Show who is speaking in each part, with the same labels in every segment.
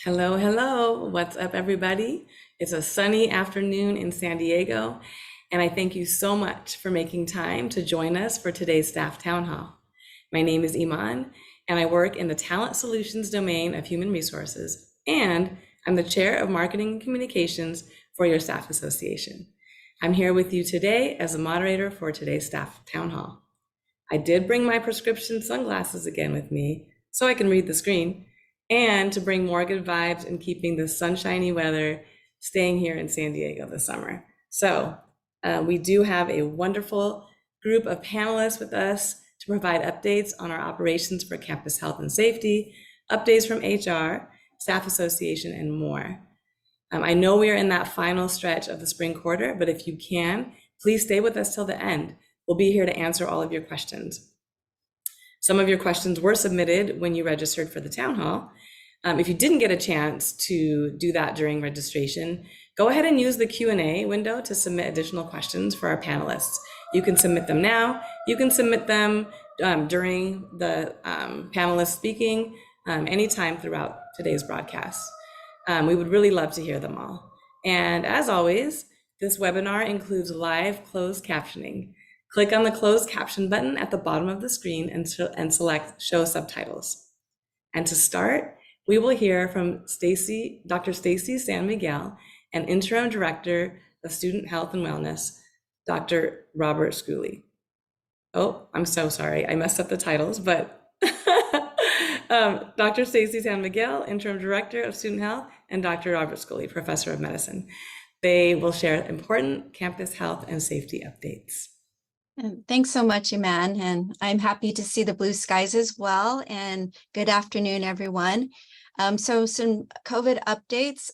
Speaker 1: Hello, hello. What's up, everybody? It's a sunny afternoon in San Diego, and I thank you so much for making time to join us for today's staff town hall. My name is Iman, and I work in the talent solutions domain of human resources, and I'm the chair of marketing and communications for your staff association. I'm here with you today as a moderator for today's staff town hall. I did bring my prescription sunglasses again with me so I can read the screen and to bring more good vibes and keeping the sunshiny weather staying here in San Diego this summer. We do have a wonderful group of panelists with us to provide updates on our operations for campus health and safety, updates from HR, staff association, and more. I know we are in that final stretch of the spring quarter, but if you can, please stay with us till the end. We'll be here to answer all of your questions. Some of your questions were submitted when you registered for the town hall. If you didn't get a chance to do that during registration, go ahead and use the Q&A window to submit additional questions for our panelists. You can submit them now. You can submit them during the panelists speaking anytime throughout today's broadcast. We would really love to hear them all. And as always, this webinar includes live closed captioning. Click on the closed caption button at the bottom of the screen and select show subtitles. And to start, we will hear from Dr. Stacy San Miguel and Interim Director of Student Health and Wellness, Dr. Robert Schooley. Oh, I'm so sorry, I messed up the titles, but Dr. Stacy San Miguel, Interim Director of Student Health, and Dr. Robert Schooley, Professor of Medicine. They will share important campus health and safety updates.
Speaker 2: Thanks so much, Iman, and I'm happy to see the blue skies as well. And good afternoon, everyone. So some COVID updates.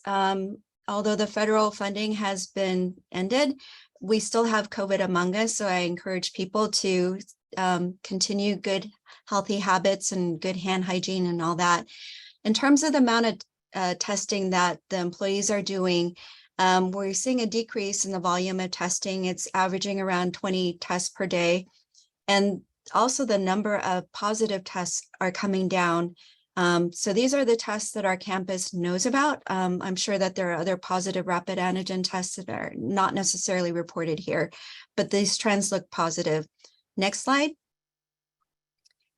Speaker 2: Although the federal funding has been ended, we still have COVID among us. So I encourage people to continue good, healthy habits and good hand hygiene and all that. In terms of the amount of testing that the employees are doing, we're seeing a decrease in the volume of testing. It's averaging around 20 tests per day. And also the number of positive tests are coming down. So these are the tests that our campus knows about. I'm sure that there are other positive rapid antigen tests that are not necessarily reported here, but these trends look positive. Next slide.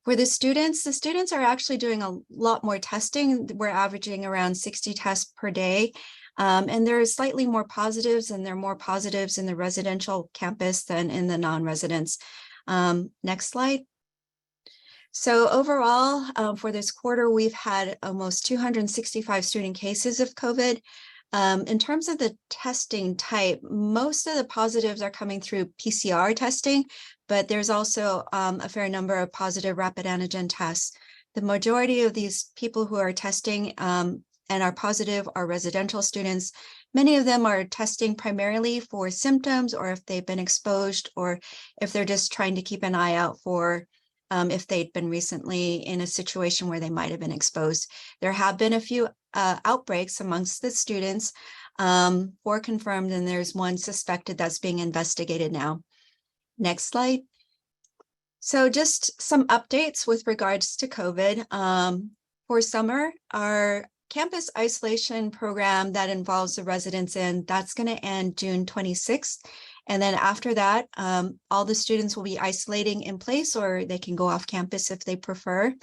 Speaker 2: For the students are actually doing a lot more testing. We're averaging around 60 tests per day. And there are slightly more positives, and there are more positives in the residential campus than in the non-residents. Next slide. So overall, for this quarter, we've had almost 265 student cases of COVID. In terms of the testing type, most of the positives are coming through PCR testing, but there's also a fair number of positive rapid antigen tests. The majority of these people who are testing and are positive are residential students. Many of them are testing primarily for symptoms, or if they've been exposed, or if they're just trying to keep an eye out for if they'd been recently in a situation where they might have been exposed. There have been a few outbreaks amongst the students, 4 confirmed, and there's 1 suspected that's being investigated now. Next slide. So just some updates with regards to COVID. For summer, our campus isolation program that involves the residents that's going to end June 26th. And then after that, all the students will be isolating in place, or they can go off campus if they prefer.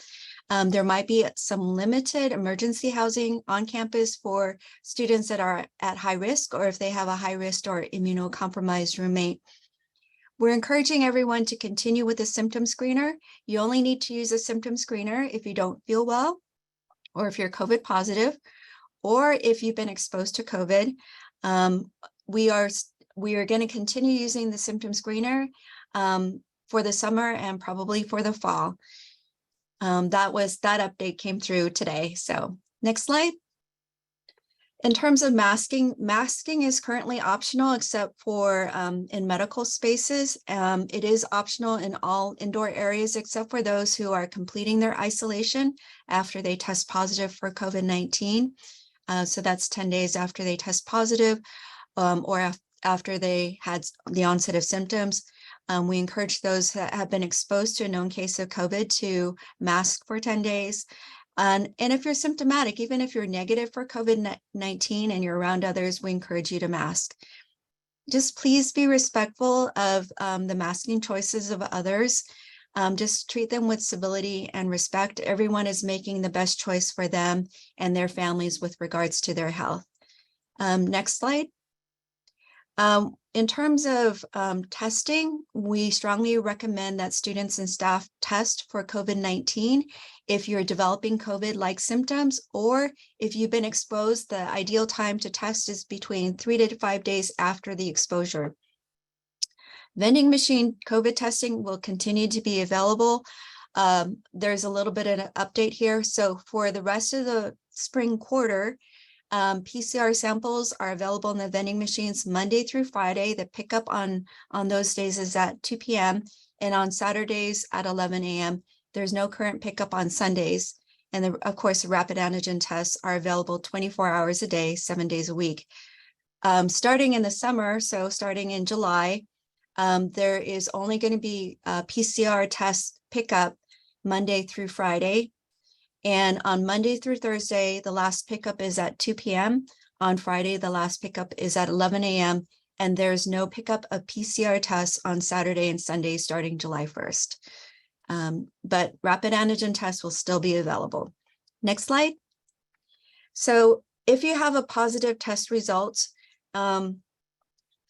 Speaker 2: There might be some limited emergency housing on campus for students that are at high risk, or if they have a high risk or immunocompromised roommate. We're encouraging everyone to continue with the symptom screener. You only need to use a symptom screener if you don't feel well, or if you're COVID positive, or if you've been exposed to COVID. We are going to continue using the symptom screener for the summer and probably for the fall. That update came through today. So next slide. In terms of masking is currently optional except for in medical spaces. It is optional in all indoor areas except for those who are completing their isolation after they test positive for COVID-19. So that's 10 days after they test positive or after they had the onset of symptoms. We encourage those that have been exposed to a known case of COVID to mask for 10 days. And if you're symptomatic, even if you're negative for COVID-19 and you're around others, we encourage you to mask. Just please be respectful of the masking choices of others. Just treat them with civility and respect. Everyone is making the best choice for them and their families with regards to their health. Next slide. In terms of testing, we strongly recommend that students and staff test for COVID-19 if you're developing COVID-like symptoms, or if you've been exposed. The ideal time to test is between 3 to 5 days after the exposure. Vending machine COVID testing will continue to be available. There's a little bit of an update here. So for the rest of the spring quarter, PCR samples are available in the vending machines Monday through Friday. The pickup on those days is at 2 p.m. and on Saturdays at 11 a.m. There's no current pickup on Sundays. And of course, the rapid antigen tests are available 24 hours a day, 7 days a week. Starting in the summer, so starting in July, there is only going to be a PCR test pickup Monday through Friday. And on Monday through Thursday, the last pickup is at 2 p.m. On Friday, the last pickup is at 11 a.m. And there's no pickup of PCR tests on Saturday and Sunday starting July 1st. But rapid antigen tests will still be available. Next slide. So if you have a positive test result,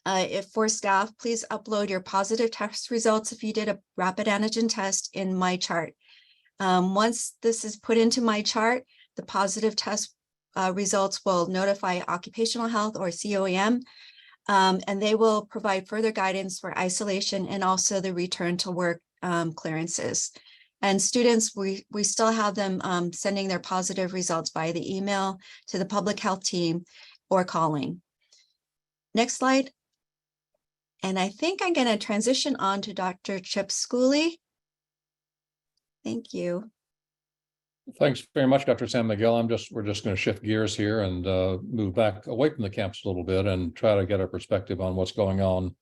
Speaker 2: if for staff, please upload your positive test results if you did a rapid antigen test in MyChart. Once this is put into MyChart, the positive test results will notify Occupational Health or COEM, and they will provide further guidance for isolation and also the return to work clearances. And students, we still have them sending their positive results via the email to the public health team or calling. Next slide. And I think I'm going to transition on to Dr. Chip Schooley. Thank you.
Speaker 3: Thanks very much, Dr. San Miguel. We're just going to shift gears here and move back away from the campus a little bit and try to get a perspective on what's going on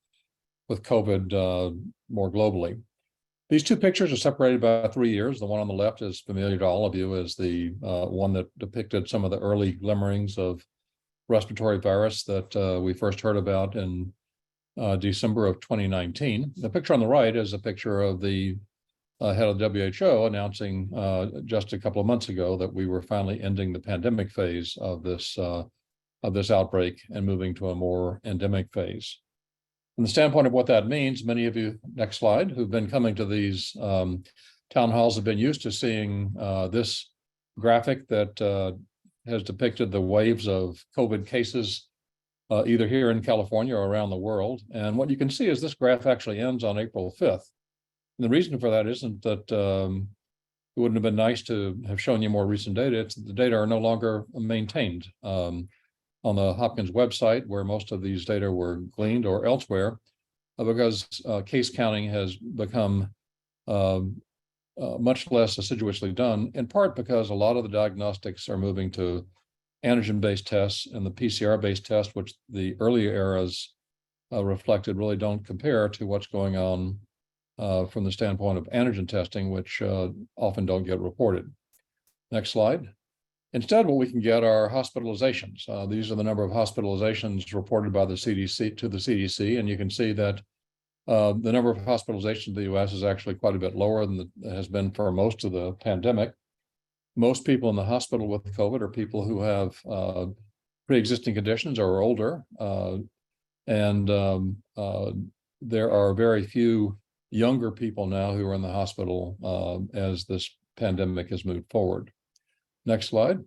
Speaker 3: with COVID more globally. These two pictures are separated by 3 years. The one on the left is familiar to all of you as the one that depicted some of the early glimmerings of respiratory virus that we first heard about in December of 2019. The picture on the right is a picture of the head of the WHO announcing just a couple of months ago that we were finally ending the pandemic phase of this outbreak and moving to a more endemic phase. From the standpoint of what that means, many of you, next slide, who've been coming to these town halls have been used to seeing this graphic that has depicted the waves of COVID cases either here in California or around the world. And what you can see is this graph actually ends on April 5th. And the reason for that isn't that it wouldn't have been nice to have shown you more recent data. It's that the data are no longer maintained on the Hopkins website, where most of these data were gleaned, or elsewhere, because case counting has become much less assiduously done, in part because a lot of the diagnostics are moving to antigen-based tests, and the PCR-based tests, which the earlier eras reflected, really don't compare to what's going on from the standpoint of antigen testing, which often don't get reported. Next slide. Instead, what we can get are hospitalizations. These are the number of hospitalizations reported by the CDC to the CDC, and you can see that the number of hospitalizations in the U.S. is actually quite a bit lower than it has been for most of the pandemic. Most people in the hospital with COVID are people who have pre-existing conditions or are older, and there are very few younger people now who are in the hospital as this pandemic has moved forward. Next slide.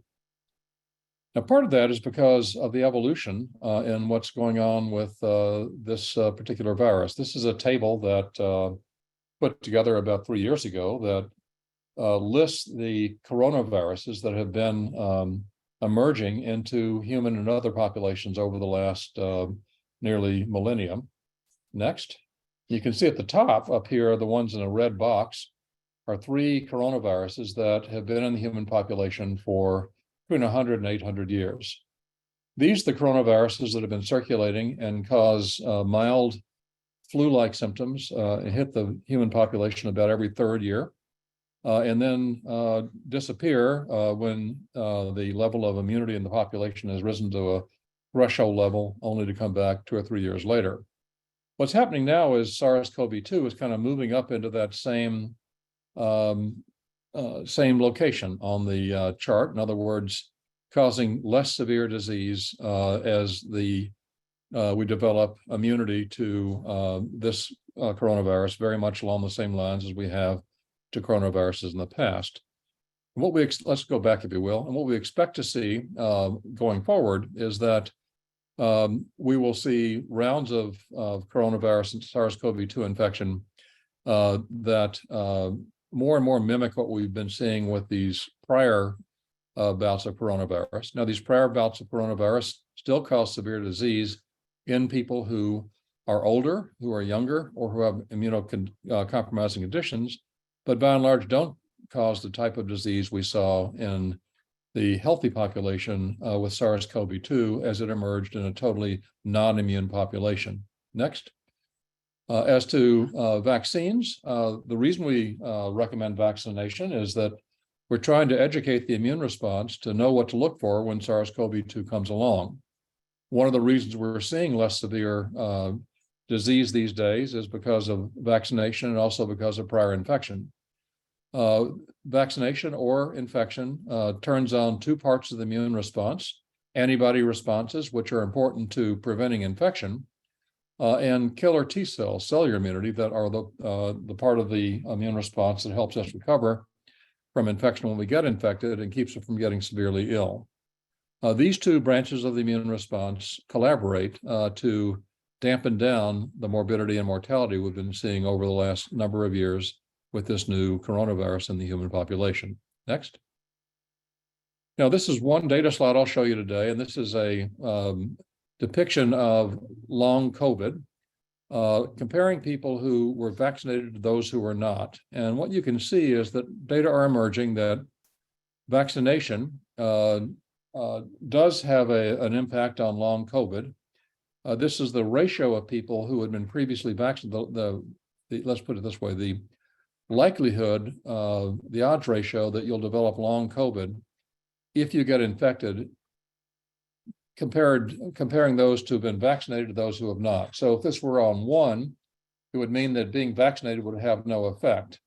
Speaker 3: Now, part of that is because of the evolution in what's going on with this particular virus. This is a table that put together about 3 years ago that lists the coronaviruses that have been emerging into human and other populations over the last nearly millennium. Next. You can see at the top up here, the ones in a red box are 3 coronaviruses that have been in the human population for between 100 and 800 years. These are the coronaviruses that have been circulating and cause mild flu-like symptoms and hit the human population about every 3rd year. and then disappear when the level of immunity in the population has risen to a threshold level, only to come back 2 or 3 years later. What's happening now is SARS-CoV-2 is kind of moving up into that same location on the chart. In other words, causing less severe disease as we develop immunity to this coronavirus, very much along the same lines as we have to coronaviruses in the past. And let's go back, if you will. And what we expect to see going forward is that we will see rounds of coronavirus and SARS-CoV-2 infection that more and more mimic what we've been seeing with these prior bouts of coronavirus. Now, these prior bouts of coronavirus still cause severe disease in people who are older, who are younger, or who have immunocompromising conditions, but by and large don't cause the type of disease we saw in the healthy population with SARS-CoV-2 as it emerged in a totally non-immune population. Next. As to vaccines, the reason we recommend vaccination is that we're trying to educate the immune response to know what to look for when SARS-CoV-2 comes along. One of the reasons we're seeing less severe disease these days is because of vaccination and also because of prior infection. Vaccination or infection turns on two parts of the immune response: antibody responses, which are important to preventing infection, and killer T cells, cellular immunity, that are the part of the immune response that helps us recover from infection when we get infected and keeps us from getting severely ill. These two branches of the immune response collaborate to dampen down the morbidity and mortality we've been seeing over the last number of years with this new coronavirus in the human population. Next. Now, this is one data slide I'll show you today, and this is a depiction of long COVID, comparing people who were vaccinated to those who were not. And what you can see is that data are emerging that vaccination does have an impact on long COVID. This is the ratio of people who had been previously vaccinated. Let's put it this way: the likelihood, the odds ratio that you'll develop long COVID if you get infected, comparing those who have been vaccinated to those who have not. So if this were on 1, it would mean that being vaccinated would have no effect.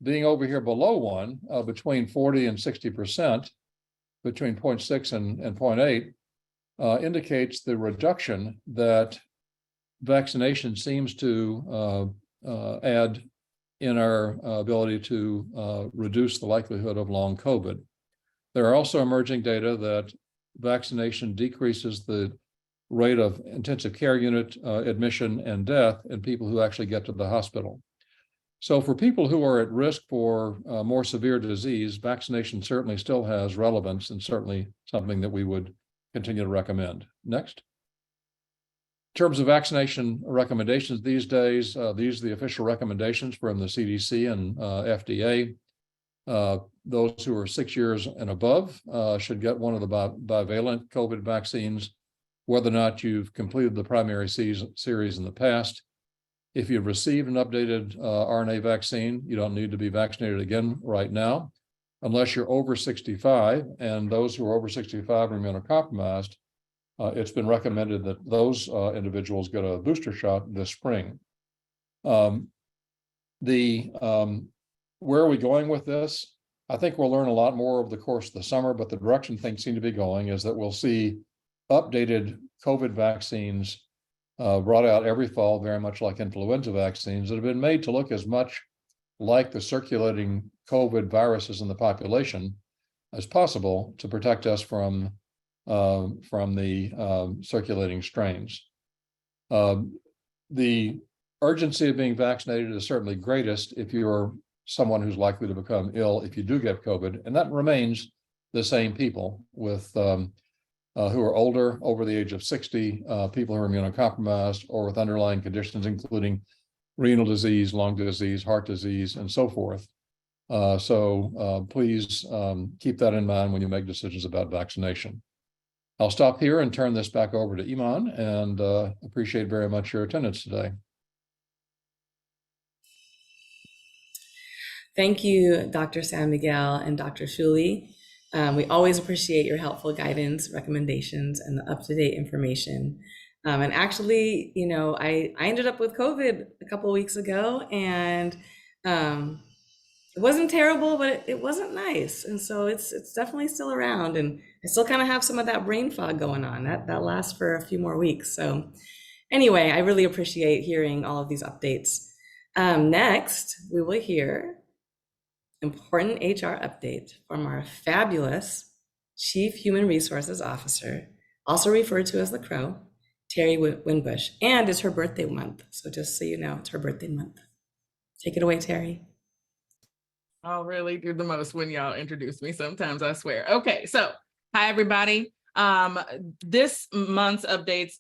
Speaker 3: Being over here below 1, between 40 and 60%, between 0.6 and 0.8, indicates the reduction that vaccination seems to add in our ability to reduce the likelihood of long COVID. There are also emerging data that vaccination decreases the rate of intensive care unit admission and death in people who actually get to the hospital. So for people who are at risk for more severe disease, vaccination certainly still has relevance and certainly something that we would continue to recommend. Next. In terms of vaccination recommendations these days, these are the official recommendations from the CDC and FDA. Those who are 6 years and above should get one of the bivalent COVID vaccines, whether or not you've completed the primary series in the past. If you've received an updated RNA vaccine, you don't need to be vaccinated again right now, unless you're over 65, and those who are over 65 are immunocompromised. It's been recommended that those individuals get a booster shot this spring. Where are we going with this? I think we'll learn a lot more over the course of the summer, but the direction things seem to be going is that we'll see updated COVID vaccines brought out every fall, very much like influenza vaccines, that have been made to look as much like the circulating COVID viruses in the population as possible to protect us from the circulating strains. The urgency of being vaccinated is certainly greatest if you're someone who's likely to become ill if you do get COVID, and that remains the same people with who are older, over the age of 60, people who are immunocompromised or with underlying conditions, including renal disease, lung disease, heart disease, and so forth. So please keep that in mind when you make decisions about vaccination. I'll stop here and turn this back over to Iman, and appreciate very much your attendance today.
Speaker 1: Thank you, Dr. San Miguel and Dr. Shuli. We always appreciate your helpful guidance, recommendations, and the up-to-date information. And actually, I ended up with COVID a couple of weeks ago, and it wasn't terrible, but it wasn't nice. And so it's definitely still around, and I still kind of have some of that brain fog going on. That lasts for a few more weeks. So anyway, I really appreciate hearing all of these updates. Next, we will hear important HR update from our fabulous Chief Human Resources Officer, also referred to as the Crow, Terry Winbush, and it's her birthday month. So just so you know, it's her birthday month. Take it away, Terry.
Speaker 4: I'll really do the most when y'all introduce me sometimes, I swear. Okay, so hi, everybody. This month's updates,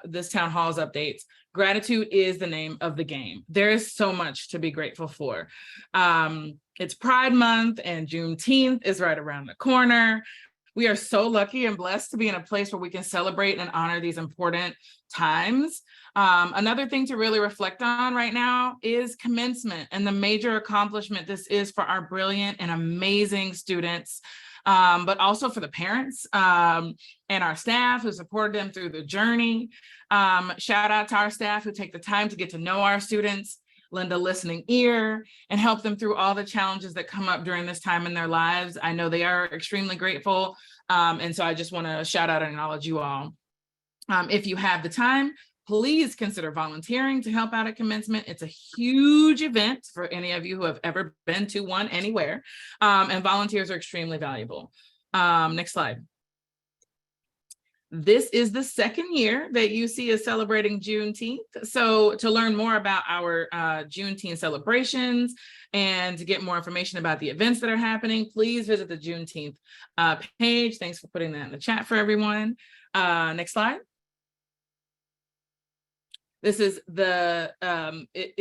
Speaker 4: this town hall's updates, gratitude is the name of the game. There is so much to be grateful for. It's Pride Month and Juneteenth is right around the corner. We are so lucky and blessed to be in a place where we can celebrate and honor these important times. Another thing to really reflect on right now is commencement and the major accomplishment this is for our brilliant and amazing students, but also for the parents and our staff who supported them through the journey. Shout out to our staff who take the time to get to know our students, lend a listening ear, and help them through all the challenges that come up during this time in their lives. I know they are extremely grateful. And so I just want to shout out and acknowledge you all. If you have the time, please consider volunteering to help out at commencement. It's a huge event for any of you who have ever been to one anywhere. And volunteers are extremely valuable. Next slide. This is the second year that UC is celebrating Juneteenth. So to learn more about our Juneteenth celebrations and to get more information about the events that are happening, please visit the Juneteenth page. Thanks for putting that in the chat for everyone. Next slide. This is the, it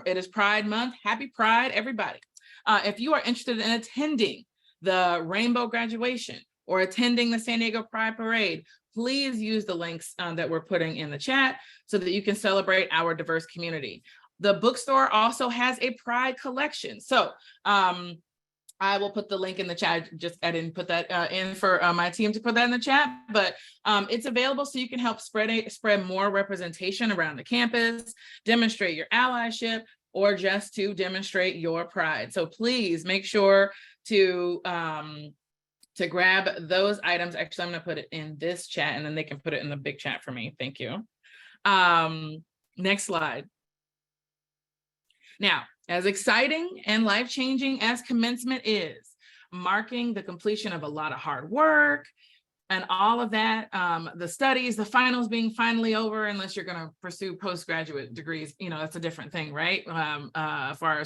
Speaker 4: is Pride Month. Happy Pride, everybody. If you are interested in attending the Rainbow graduation or attending the San Diego Pride Parade, please use the links that we're putting in the chat so that you can celebrate our diverse community. The bookstore also has a Pride collection. So I will put the link in the chat. I didn't put that in for my team to put that in the chat, but it's available so you can help spread more representation around the campus, demonstrate your allyship, or just to demonstrate your pride. So please make sure to grab those items. Actually, I'm going to put it in this chat and then they can put it in the big chat for me. Thank you. Next slide. Now, as exciting and life-changing as commencement is, marking the completion of a lot of hard work and all of that, the studies, the finals being finally over, unless you're going to pursue postgraduate degrees, that's a different thing, right? For our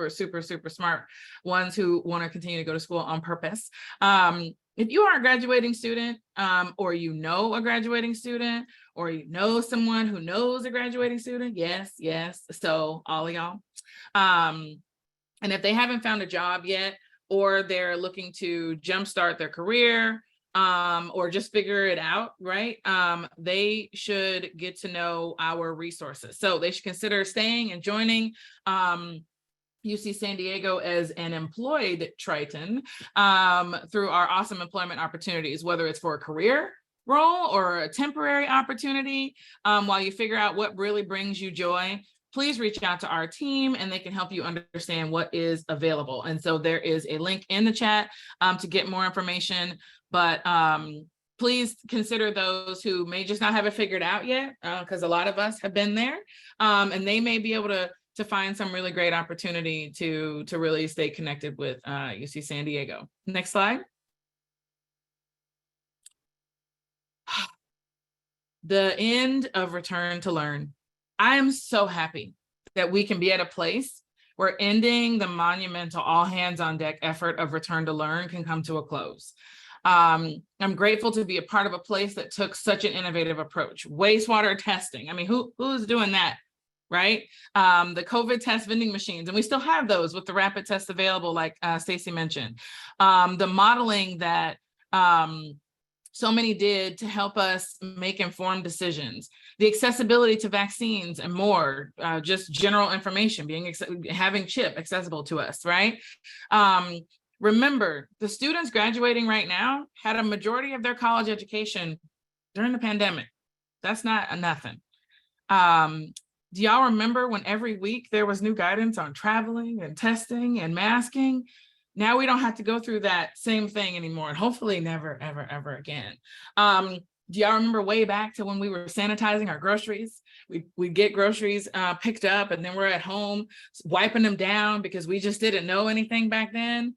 Speaker 4: super smart ones who want to continue to go to school on purpose. If you are a graduating student, or a graduating student, or someone who knows a graduating student, yes, so all of y'all. And if they haven't found a job yet, or they're looking to jumpstart their career, or just figure it out, right? They should get to know our resources. So they should consider staying and joining UC San Diego as an employed Triton through our awesome employment opportunities, whether it's for a career role or a temporary opportunity. While you figure out what really brings you joy, please reach out to our team and they can help you understand what is available. And so there is a link in the chat to get more information, but please consider those who may just not have it figured out yet, because a lot of us have been there, and they may be able to find some really great opportunity to really stay connected with UC San Diego. Next slide. The end of Return to Learn. I am so happy that we can be at a place where ending the monumental all hands on deck effort of Return to Learn can come to a close. I'm grateful to be a part of a place that took such an innovative approach. Wastewater testing. I mean, who's doing that, right? The COVID test vending machines, and we still have those with the rapid tests available, like Stacy mentioned. The modeling that so many did to help us make informed decisions. The accessibility to vaccines and more, just general information, having CHIP accessible to us, right? Remember, the students graduating right now had a majority of their college education during the pandemic. That's not nothing. Do y'all remember when every week there was new guidance on traveling and testing and masking? Now we don't have to go through that same thing anymore, and hopefully never, ever, ever again. Do y'all remember way back to when we were sanitizing our groceries? We'd get groceries picked up, and then we're at home wiping them down because we just didn't know anything back then.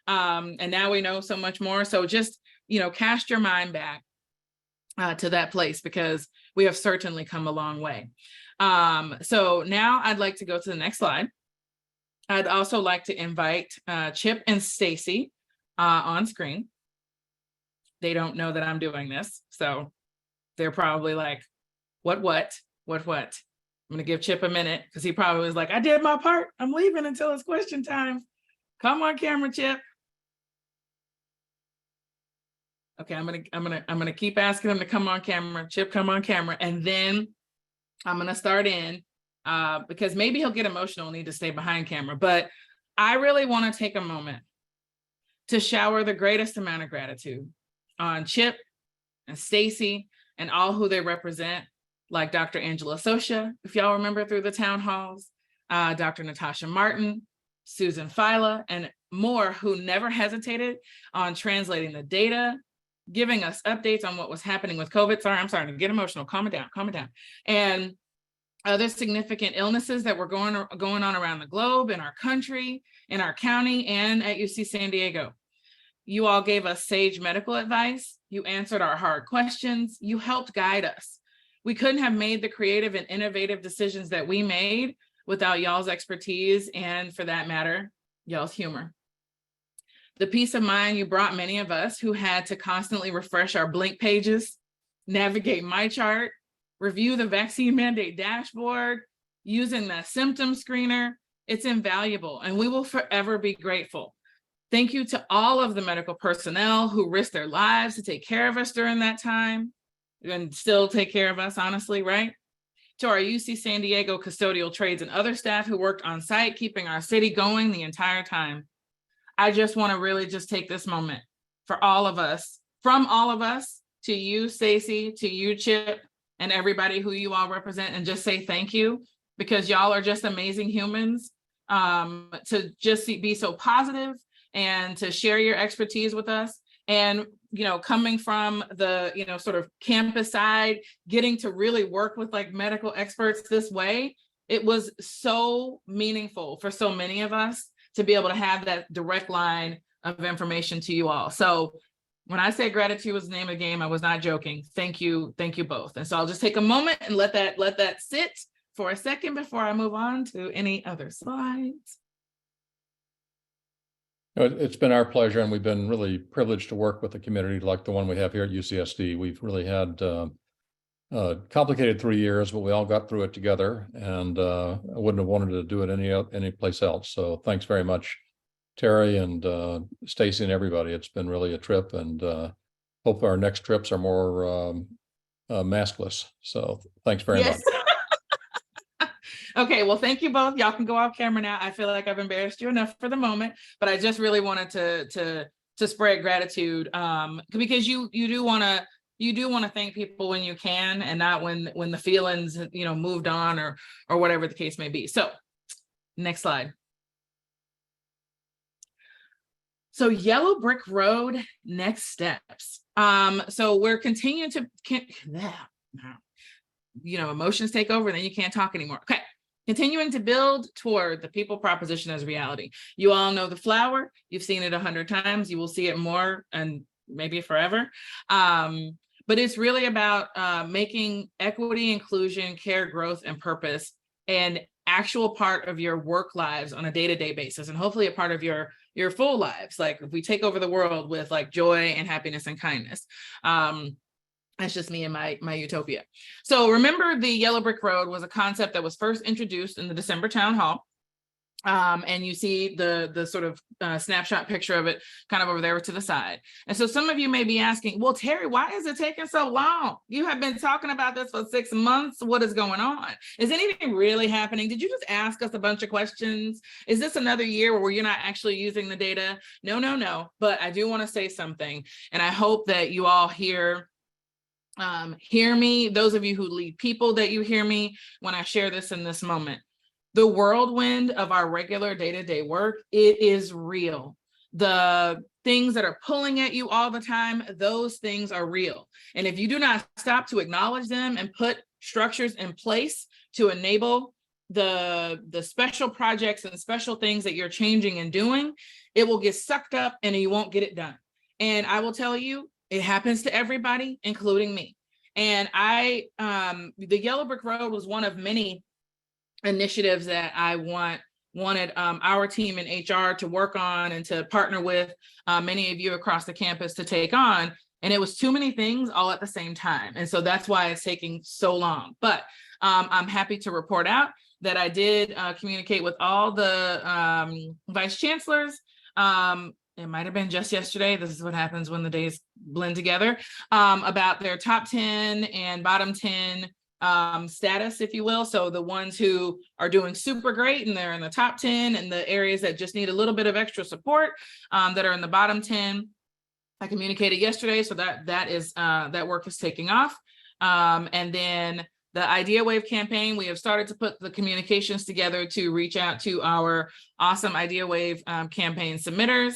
Speaker 4: And now we know so much more. So just, cast your mind back to that place, because we have certainly come a long way. So now I'd like to go to the next slide. I'd also like to invite Chip and Stacy on screen. They don't know that I'm doing this, so they're probably like, what? I'm gonna give Chip a minute, because he probably was like, I did my part. I'm leaving until it's question time. Come on camera, Chip. Okay, I'm gonna keep asking him to come on camera. Chip, come on camera, and then I'm gonna start in because maybe he'll get emotional and need to stay behind camera. But I really want to take a moment to shower the greatest amount of gratitude on Chip and Stacy and all who they represent, like Dr. Angela Socia, if y'all remember through the town halls, Dr. Natasha Martin, Susan Fila, and more, who never hesitated on translating the data, giving us updates on what was happening with COVID. Sorry, I'm starting to get emotional. Calm it down. And other significant illnesses that were going on around the globe, in our country, in our county, and at UC San Diego. You all gave us sage medical advice. You answered our hard questions. You helped guide us. We couldn't have made the creative and innovative decisions that we made without y'all's expertise, and for that matter, y'all's humor. The peace of mind you brought many of us who had to constantly refresh our Blink pages, navigate MyChart, review the vaccine mandate dashboard, using the symptom screener. It's invaluable, and we will forever be grateful. Thank you to all of the medical personnel who risked their lives to take care of us during that time, and still take care of us, honestly, right? To our UC San Diego custodial trades and other staff who worked on site, keeping our city going the entire time. I just want to really just take this moment for all of us, from all of us, to you, Stacy, to you, Chip, and everybody who you all represent, and just say thank you, because y'all are just amazing humans, to just be so positive and to share your expertise with us. And, coming from the, sort of campus side, getting to really work with like medical experts this way, it was so meaningful for so many of us to be able to have that direct line of information to you all. So when I say gratitude was the name of the game, I was not joking. Thank you both. And so I'll just take a moment and let that sit for a second before I move on to any other slides.
Speaker 3: It's been our pleasure, and we've been really privileged to work with a community like the one we have here at UCSD. We've really had a complicated 3 years, but we all got through it together, and I wouldn't have wanted to do it any place else. So thanks very much, Terry and Stacy and everybody. It's been really a trip, and hope our next trips are more maskless. So thanks very much.
Speaker 4: Okay, well, thank you both. Y'all can go off camera now. I feel like I've embarrassed you enough for the moment, but I just really wanted to spread gratitude, because you do want to thank people when you can, and not when the feelings moved on or whatever the case may be. So next slide. So Yellow Brick Road, next steps. So we're continuing to emotions take over, and then you can't talk anymore. Okay. Continuing to build toward the people proposition as reality. You all know the flower. You've seen it 100 times. You will see it more and maybe forever. But it's really about making equity, inclusion, care, growth, and purpose an actual part of your work lives on a day-to-day basis, and hopefully a part of your full lives. Like if we take over the world with like joy and happiness and kindness. That's just me and my utopia. So remember, the Yellow Brick Road was a concept that was first introduced in the December town hall. And you see the sort of snapshot picture of it kind of over there to the side. And so some of you may be asking, well, Terry, why is it taking so long? You have been talking about this for 6 months. What is going on? Is anything really happening? Did you just ask us a bunch of questions? Is this another year where you're not actually using the data? No. But I do want to say something. And I hope that you all hear me, those of you who lead people, that you hear me when I share this in this moment. The whirlwind of our regular day-to-day work, it is real. The things that are pulling at you all the time, those things are real. And if you do not stop to acknowledge them and put structures in place to enable the special projects and special things that you're changing and doing, it will get sucked up and you won't get it done. And I will tell you, it happens to everybody, including me. And the Yellow Brick Road was one of many initiatives that I wanted our team in HR to work on and to partner with many of you across the campus to take on. And it was too many things all at the same time. And so that's why it's taking so long. But I'm happy to report out that I did communicate with all the vice chancellors. It might have been just yesterday. This is what happens when the days blend together, about their top 10 and bottom 10 status, if you will. So the ones who are doing super great and they're in the top 10, and the areas that just need a little bit of extra support that are in the bottom 10, I communicated yesterday. So that work is taking off. And then the Idea Wave campaign, we have started to put the communications together to reach out to our awesome Idea Wave campaign submitters.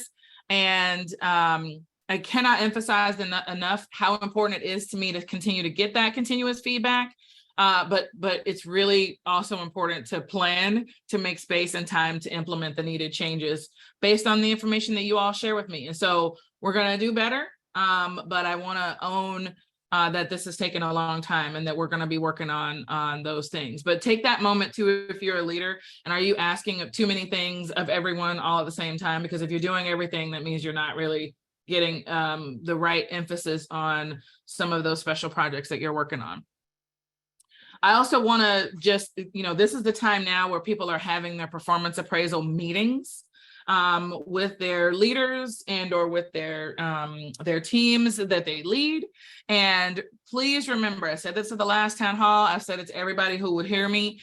Speaker 4: And I cannot emphasize enough how important it is to me to continue to get that continuous feedback. But it's really also important to plan, to make space and time to implement the needed changes based on the information that you all share with me. And so we're going to do better. But I want to own that this has taken a long time and that we're going to be working on those things. But take that moment too, if you're a leader, and are you asking of too many things of everyone all at the same time? Because if you're doing everything, that means you're not really getting the right emphasis on some of those special projects that you're working on. I also want to just, this is the time now where people are having their performance appraisal meetings with their leaders and or with their teams that they lead. And please remember, I said this at the last town hall. I've said it to everybody who would hear me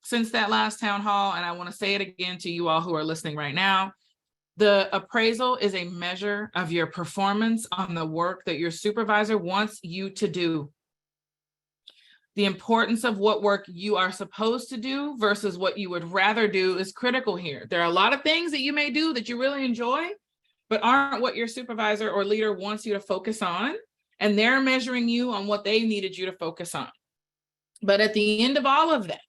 Speaker 4: since that last town hall. And I want to say it again to you all who are listening right now. The appraisal is a measure of your performance on the work that your supervisor wants you to do. The importance of what work you are supposed to do versus what you would rather do is critical here. There are a lot of things that you may do that you really enjoy, but aren't what your supervisor or leader wants you to focus on. And they're measuring you on what they needed you to focus on. But at the end of all of that,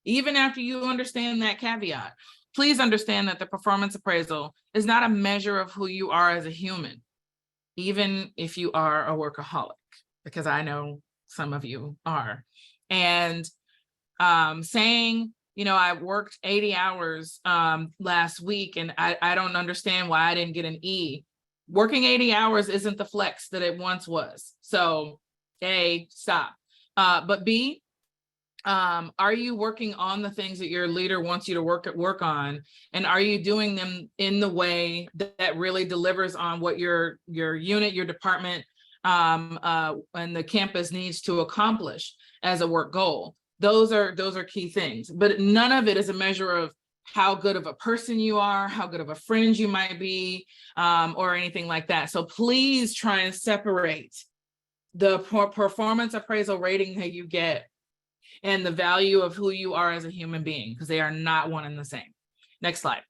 Speaker 4: even after you understand that caveat, please understand that the performance appraisal is not a measure of who you are as a human, even if you are a workaholic, because I know some of you are. And saying, I worked 80 hours last week and I don't understand why I didn't get an E. Working 80 hours isn't the flex that it once was. So A, stop. But B, are you working on the things that your leader wants you to work on? And are you doing them in the way that really delivers on what your unit, your department, and the campus needs to accomplish as a work goal? Those are key things, but none of it is a measure of how good of a person you are, how good of a friend you might be, or anything like that. So please try and separate the performance appraisal rating that you get and the value of who you are as a human being, because they are not one and the same. Next slide.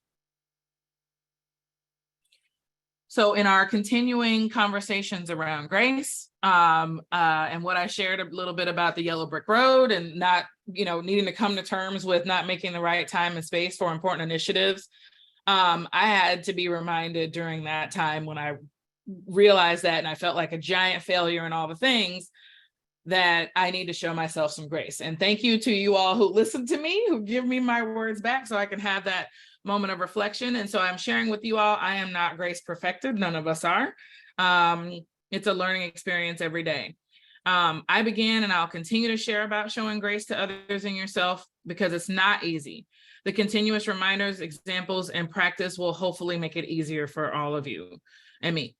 Speaker 4: So in our continuing conversations around grace, and what I shared a little bit about the Yellow Brick Road and not, needing to come to terms with not making the right time and space for important initiatives, I had to be reminded during that time when I realized that, and I felt like a giant failure in all the things, that I need to show myself some grace. And thank you to you all who listen to me, who give me my words back so I can have that moment of reflection. And so I'm sharing with you all, I am not grace perfected. None of us are. It's a learning experience every day. I began and I'll continue to share about showing grace to others and yourself because it's not easy. The continuous reminders, examples, and practice will hopefully make it easier for all of you and me.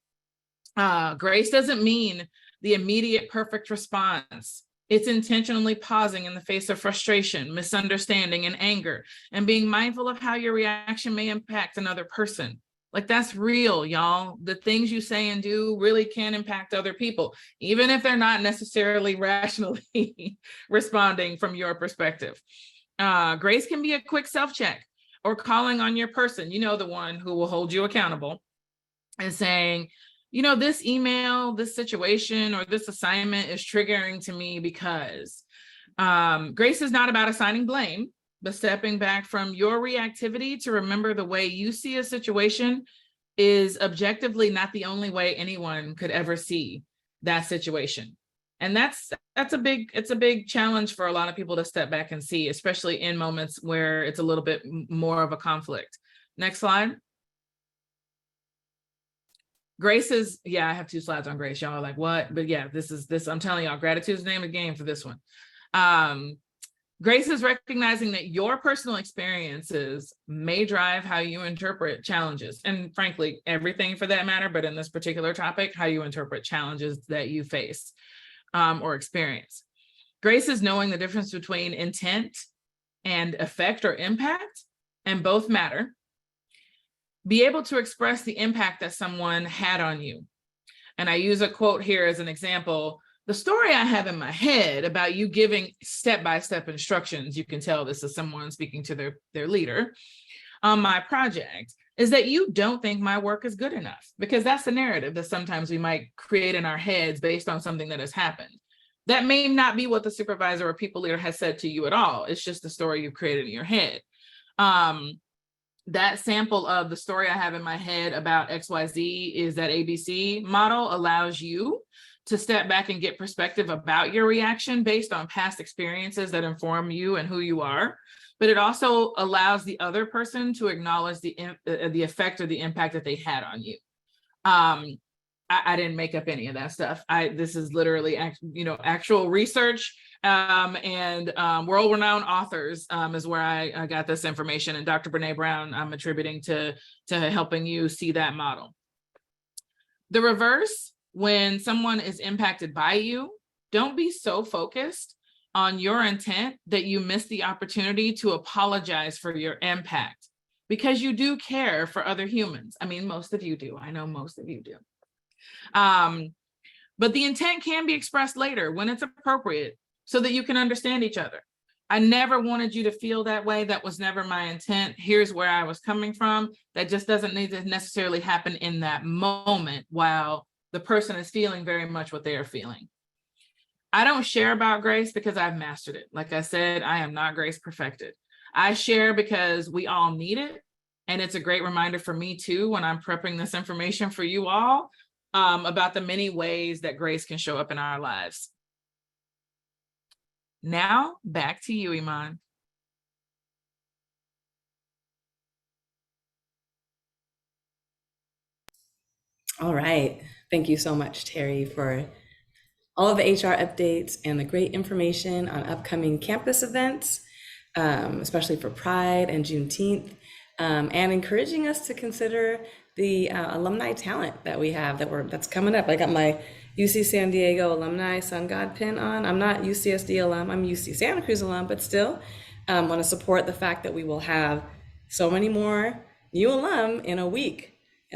Speaker 4: Grace doesn't mean the immediate perfect response. It's intentionally pausing in the face of frustration, misunderstanding, and anger, and being mindful of how your reaction may impact another person. Like, that's real, y'all. The things you say and do really can impact other people, even if they're not necessarily rationally responding from your perspective. Grace can be a quick self-check or calling on your person, the one who will hold you accountable, and saying, this email, this situation, or this assignment is triggering to me because grace is not about assigning blame, but stepping back from your reactivity to remember the way you see a situation is objectively not the only way anyone could ever see that situation. And it's a big challenge for a lot of people to step back and see, especially in moments where it's a little bit more of a conflict. Next slide. Grace is, I have 2 slides on grace. Y'all are like, what? But yeah, I'm telling y'all, gratitude is the name of the game for this one. Grace is recognizing that your personal experiences may drive how you interpret challenges, and frankly, everything for that matter, but in this particular topic, how you interpret challenges that you face or experience. Grace is knowing the difference between intent and effect or impact, and both matter. Be able to express the impact that someone had on you. And I use a quote here as an example. The story I have in my head about you giving step-by-step instructions, you can tell this is someone speaking to their leader on my project, is that you don't think my work is good enough, because that's the narrative that sometimes we might create in our heads based on something that has happened. That may not be what the supervisor or people leader has said to you at all. It's just the story you've created in your head. That sample of the story I have in my head about XYZ is that ABC model allows you to step back and get perspective about your reaction based on past experiences that inform you and who you are. But it also allows the other person to acknowledge the effect or the impact that they had on you. I didn't make up any of that stuff. This is literally actual research and world-renowned authors is where I got this information. And Dr. Brene Brown, I'm attributing to helping you see that model. The reverse, when someone is impacted by you, don't be so focused on your intent that you miss the opportunity to apologize for your impact, because you do care for other humans. I mean, most of you do. I know most of you do. But the intent can be expressed later when it's appropriate so that you can understand each other. I never wanted you to feel that way. That was never my intent. Here's where I was coming from. That just doesn't need to necessarily happen in that moment while the person is feeling very much what they are feeling. I don't share about grace because I've mastered it. Like I said, I am not grace perfected. I share because we all need it. And it's a great reminder for me too, when I'm prepping this information for you all, about the many ways that grace can show up in our lives. Now, back to you, Iman.
Speaker 1: All right. Thank you so much, Terry, for all of the HR updates and the great information on upcoming campus events, especially for Pride and Juneteenth, and encouraging us to consider the alumni talent that we have that's coming up. I got my UC San Diego alumni Sun God pin on. I'm not UCSD alum, I'm UC Santa Cruz alum, but still want to support the fact that we will have so many more new alum in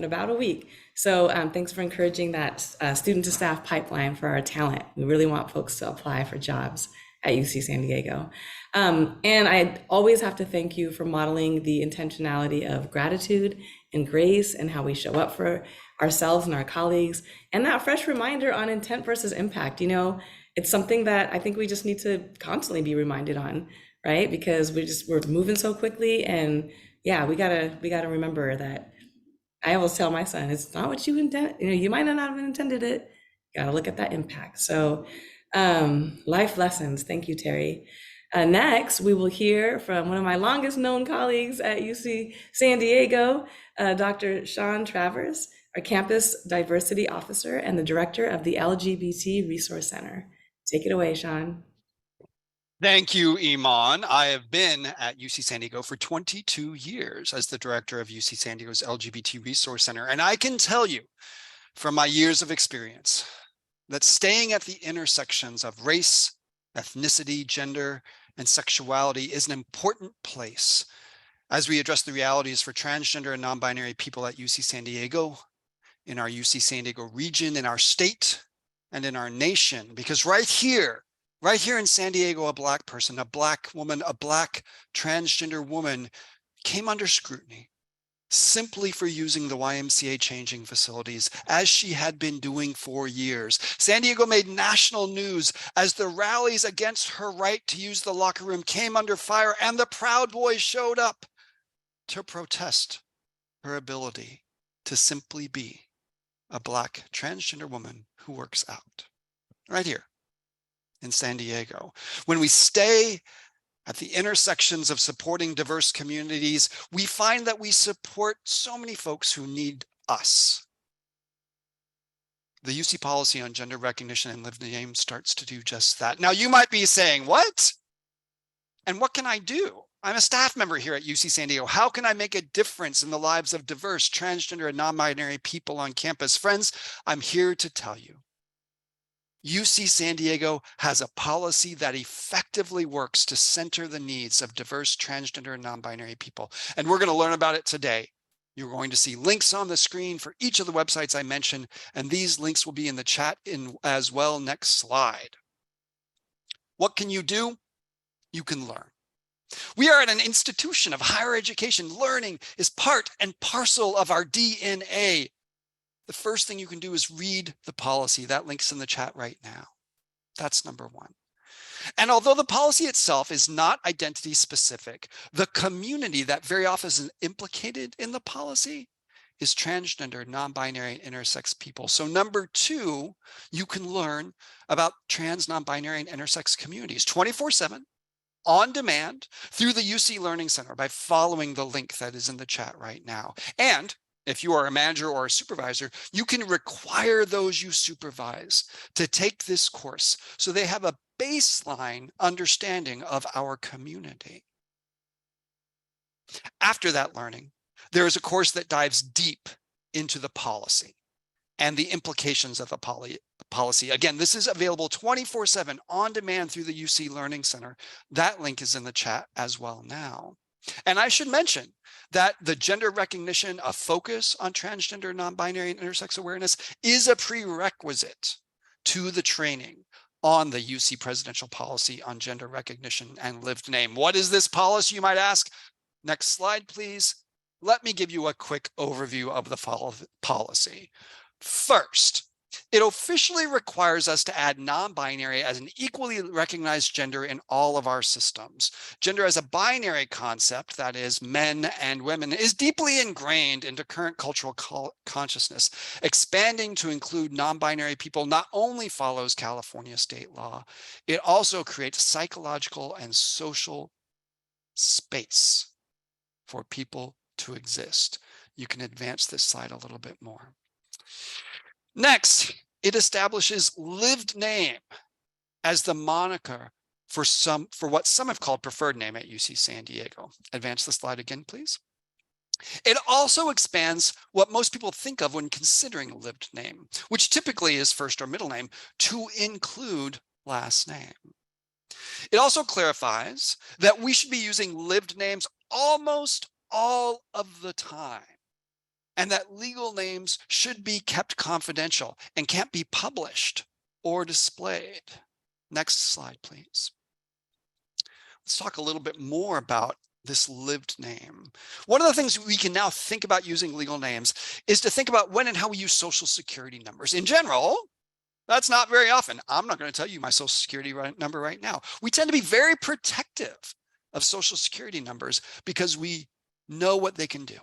Speaker 1: about a week. So thanks for encouraging that student to staff pipeline for our talent. We really want folks to apply for jobs at UC San Diego. And I always have to thank you for modeling the intentionality of gratitude and grace and how we show up for ourselves and our colleagues. And that fresh reminder on intent versus impact, it's something that I think we just need to constantly be reminded on, right? Because we're moving so quickly, and yeah, we gotta remember that. I always tell my son, it's not what you intend, you might not have intended it. You gotta look at that impact. So life lessons. Thank you, Terry. Next, we will hear from one of my longest known colleagues at UC San Diego, Dr. Sean Travers, our campus diversity officer and the director of the LGBT Resource Center. Take it away, Sean.
Speaker 5: Thank you, Iman. I have been at UC San Diego for 22 years as the director of UC San Diego's LGBT Resource Center. And I can tell you from my years of experience that staying at the intersections of race, ethnicity, gender, and sexuality is an important place as we address the realities for transgender and non-binary people at UC San Diego, in our UC San Diego region, in our state, and in our nation. Because right here in San Diego, a Black person, a Black woman, a Black transgender woman came under scrutiny simply for using the YMCA changing facilities, as she had been doing for years. San Diego made national news as the rallies against her right to use the locker room came under fire, and the Proud Boys showed up to protest her ability to simply be a Black transgender woman who works out. Right here in San Diego. When we stay at the intersections of supporting diverse communities, we find that we support so many folks who need us. The UC policy on gender recognition and lived name starts to do just that. Now, you might be saying, what? And what can I do? I'm a staff member here at UC San Diego. How can I make a difference in the lives of diverse, transgender, and non-binary people on campus? Friends, I'm here to tell you. UC San Diego has a policy that effectively works to center the needs of diverse, transgender, and non-binary people. And we're going to learn about it today. You're going to see links on the screen for each of the websites I mentioned, and these links will be in the chat as well. Next slide. What can you do? You can learn. We are at an institution of higher education. Learning is part and parcel of our DNA. The first thing you can do is read the policy. That link's in the chat right now. That's number one. And although the policy itself is not identity specific, the community that very often is implicated in the policy is transgender, non-binary, and intersex people. So number two, you can learn about trans, non-binary, and intersex communities 24/7 on demand through the UC Learning Center by following the link that is in the chat right now. And if you are a manager or a supervisor, you can require those you supervise to take this course so they have a baseline understanding of our community. After that learning, there is a course that dives deep into the policy and the implications of the policy. Again, this is available 24/7 on demand through the UC Learning Center. That link is in the chat as well now. And I should mention that the gender recognition, a focus on transgender, non-binary, and intersex awareness is a prerequisite to the training on the UC presidential policy on gender recognition and lived name. What is this policy, you might ask? Next slide, please. Let me give you a quick overview of the policy. First, it officially requires us to add non-binary as an equally recognized gender in all of our systems. Gender as a binary concept, that is men and women, is deeply ingrained into current cultural consciousness. Expanding to include non-binary people not only follows California state law, it also creates psychological and social space for people to exist. You can advance this slide a little bit more. Next, it establishes lived name as the moniker for what some have called preferred name at UC San Diego. Advance the slide again, please. It also expands what most people think of when considering a lived name, which typically is first or middle name, to include last name. It also clarifies that we should be using lived names almost all of the time, and that legal names should be kept confidential and can't be published or displayed. Next slide, please. Let's talk a little bit more about this lived name. One of the things we can now think about using legal names is to think about when and how we use social security numbers. In general, that's not very often. I'm not going to tell you my social security number right now. We tend to be very protective of social security numbers because we know what they can do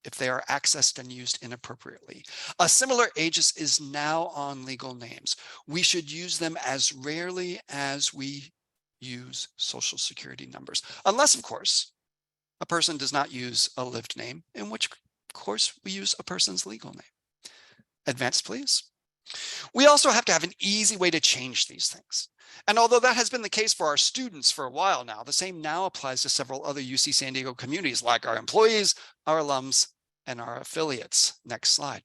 Speaker 5: if they are accessed and used inappropriately. A similar aegis is now on legal names. We should use them as rarely as we use social security numbers, unless, of course, a person does not use a lived name, in which, of course, we use a person's legal name. Advance, please. We also have to have an easy way to change these things. And although that has been the case for our students for a while now, the same now applies to several other UC San Diego communities, like our employees, our alums, and our affiliates. Next slide.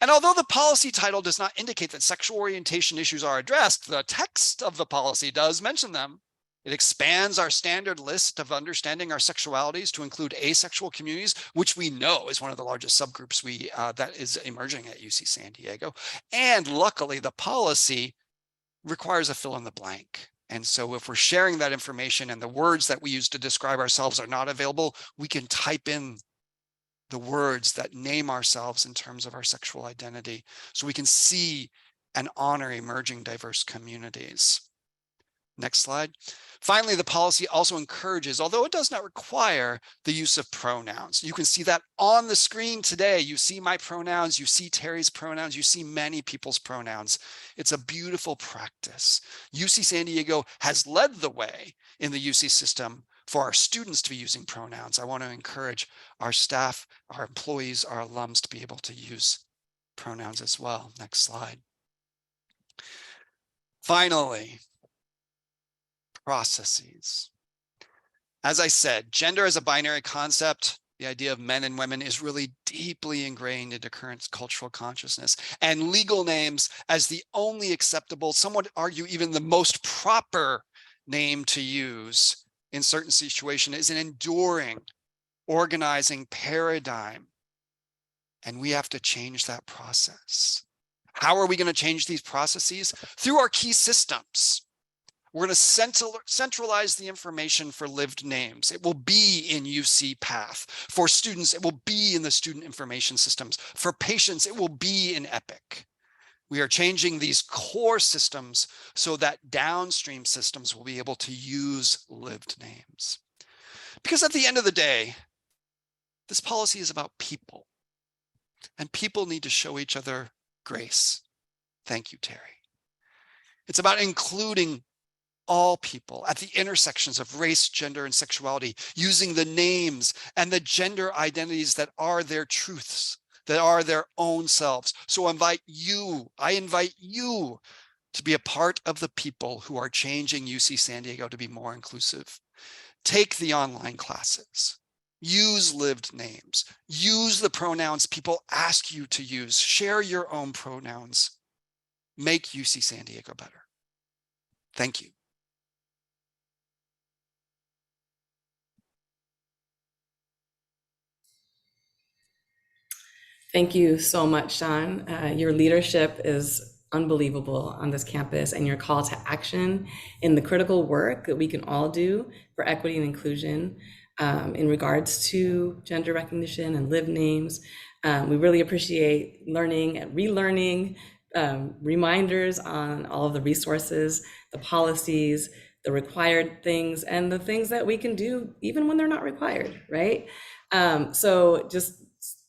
Speaker 5: And although the policy title does not indicate that sexual orientation issues are addressed, the text of the policy does mention them. It expands our standard list of understanding our sexualities to include asexual communities, which we know is one of the largest subgroups that is emerging at UC San Diego. And luckily, the policy requires a fill in the blank. And so if we're sharing that information and the words that we use to describe ourselves are not available, we can type in the words that name ourselves in terms of our sexual identity, so we can see and honor emerging diverse communities. Next slide. Finally, the policy also encourages, although it does not require, the use of pronouns. You can see that on the screen today. You see my pronouns, you see Terry's pronouns, you see many people's pronouns. It's a beautiful practice. UC San Diego has led the way in the UC system for our students to be using pronouns. I want to encourage our staff, our employees, our alums to be able to use pronouns as well. Next slide. Finally, processes. As I said, gender as a binary concept, the idea of men and women, is really deeply ingrained into current cultural consciousness. And legal names as the only acceptable, some would argue even the most proper name to use in certain situations, is an enduring, organizing paradigm. And we have to change that process. How are we going to change these processes? Through our key systems. We're going to centralize the information for lived names. It will be in UC Path. For students, it will be in the student information systems. For patients, it will be in Epic. We are changing these core systems so that downstream systems will be able to use lived names. Because at the end of the day, this policy is about people, and people need to show each other grace. Thank you, Terry. It's about including all people at the intersections of race, gender, and sexuality, using the names and the gender identities that are their truths, that are their own selves. So I invite you to be a part of the people who are changing UC San Diego to be more inclusive. Take the online classes, use lived names, use the pronouns people ask you to use, share your own pronouns, make UC San Diego better. Thank you.
Speaker 1: Thank you so much, Sean. Your leadership is unbelievable on this campus, and your call to action in the critical work that we can all do for equity and inclusion in regards to gender recognition and lived names. We really appreciate learning and relearning, reminders on all of the resources, the policies, the required things, and the things that we can do even when they're not required, right? So just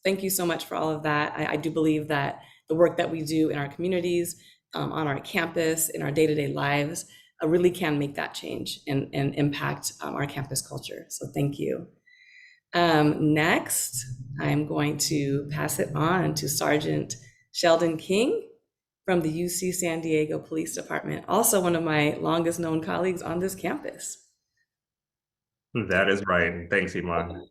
Speaker 1: thank you so much for all of that. I do believe that the work that we do in our communities, on our campus, in our day-to-day lives, really can make that change and impact our campus culture. So thank you. Next, I'm going to pass it on to Sergeant Sheldon King from the UC San Diego Police Department, also one of my longest known colleagues on this campus.
Speaker 6: That is right. Thanks, Iman.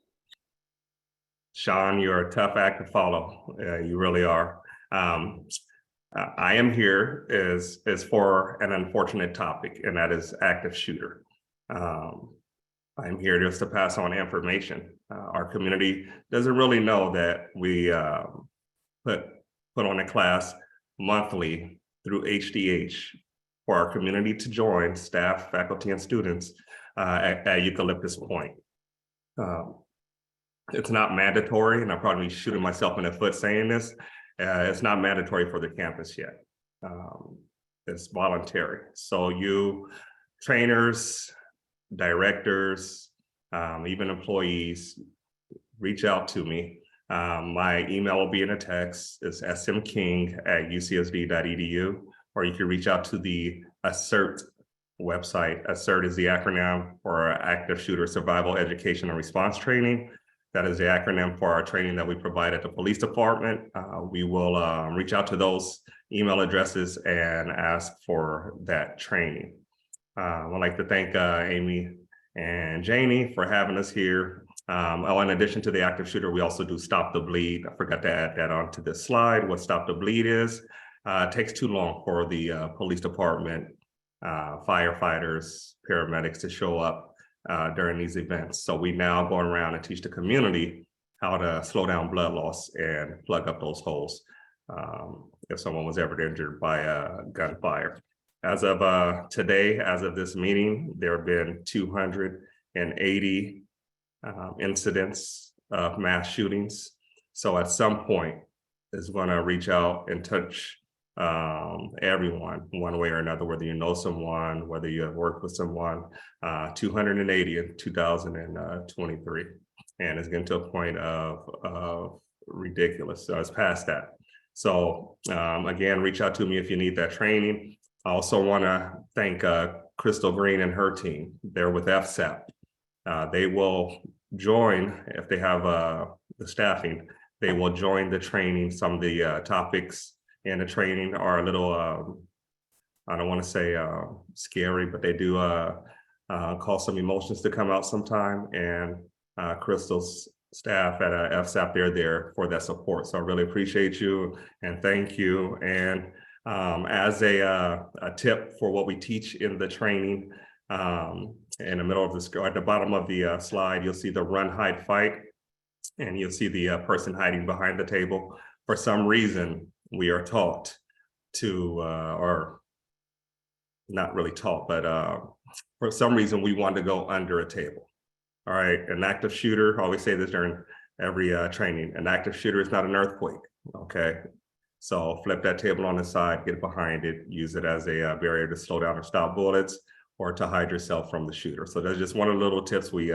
Speaker 6: Sean, you're a tough act to follow. You really are. I am here is for an unfortunate topic, and that is active shooter. I'm here just to pass on information. Our community doesn't really know that we put on a class monthly through HDH for our community to join, staff, faculty, and students at Eucalyptus Point. It's not mandatory, and I'm probably shooting myself in the foot saying this. It's not mandatory for the campus yet. It's voluntary. So you trainers, directors, even employees, reach out to me. My email will be in a text. It's smking@ucsd.edu, or you can reach out to the ASSERT website. ASSERT is the acronym for Active Shooter Survival Education and Response Training. That is the acronym for our training that we provide at the police department. We will reach out to those email addresses and ask for that training. I'd like to thank Amy and Janie for having us here. In addition to the active shooter, we also do Stop the Bleed. I forgot to add that onto this slide. What Stop the Bleed is, it takes too long for the police department, firefighters, paramedics to show up during these events. So we now go around and teach the community how to slow down blood loss and plug up those holes if someone was ever injured by gunfire. As of today, as of this meeting, there have been 280 incidents of mass shootings. So at some point, it's going to reach out and touch everyone one way or another, whether you know someone, whether you have worked with someone. 280 in 2023, and it's getting to a point of ridiculous. So it's past that. So again, reach out to me if you need that training. I also want to thank Crystal Green and her team. They're with FSAP. They will join if they have the staffing. They will join the training. Some of the topics in the training are a little, I don't want to say scary, but they do cause some emotions to come out sometime. And Crystal's staff at FSAP, they're there for that support. So I really appreciate you and thank you. And as a tip for what we teach in the training, in the middle of the, at the bottom of the slide, you'll see the run, hide, fight, and you'll see the person hiding behind the table. For some reason, we are taught to, or not really taught, but for some reason we want to go under a table. All right, an active shooter, I always say this during every training, an active shooter is not an earthquake, okay? So flip that table on the side, get behind it, use it as a barrier to slow down or stop bullets, or to hide yourself from the shooter. So that's just one of the little tips we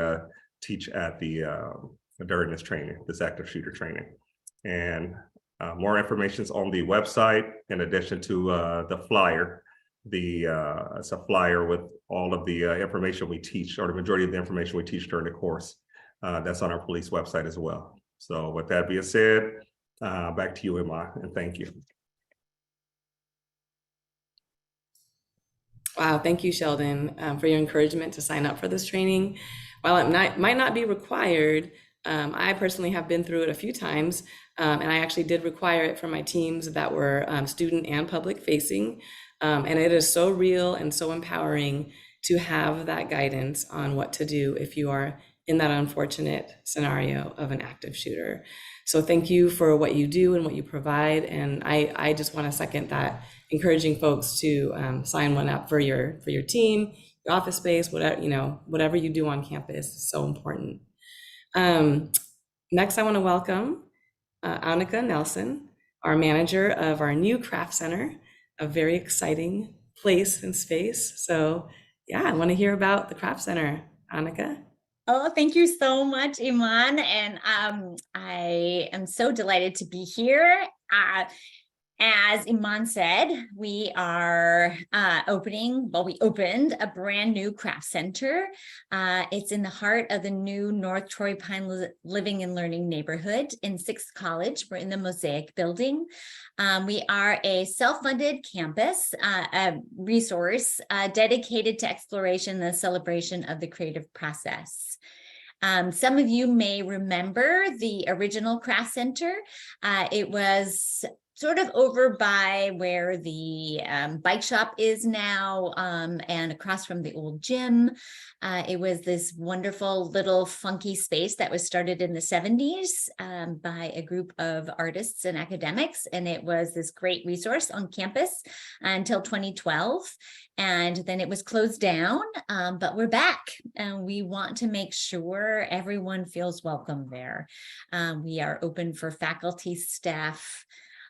Speaker 6: teach at the during this training, this active shooter training. And more information is on the website, in addition to the flyer. It's a flyer with all of the information we teach, or the majority of the information we teach during the course. That's on our police website as well. So with that being said, back to you, Iman, and thank you.
Speaker 1: Wow, thank you, Sheldon, for your encouragement to sign up for this training. While it might not be required, I personally have been through it a few times, and I actually did require it for my teams that were student and public facing. And it is so real and so empowering to have that guidance on what to do if you are in that unfortunate scenario of an active shooter. So thank you for what you do and what you provide. And I just want to second that, encouraging folks to sign one up for your team, your office space, whatever you do on campus is so important. Next, I want to welcome Annika Nelson, our manager of our new craft center, a very exciting place and space. So yeah, I want to hear about the craft center, Annika.
Speaker 7: Oh, thank you so much, Iman. And I am so delighted to be here. As Iman said, we are we opened a brand new craft center. It's in the heart of the new North Torrey Pine Living and Learning neighborhood in 6th College. We're in the Mosaic building. We are a self-funded campus, a resource dedicated to exploration and the celebration of the creative process. Some of you may remember the original craft center. It was sort of over by where the bike shop is now, and across from the old gym. It was this wonderful little funky space that was started in the 70s by a group of artists and academics. And it was this great resource on campus until 2012. And then it was closed down, but we're back and we want to make sure everyone feels welcome there. We are open for faculty, staff,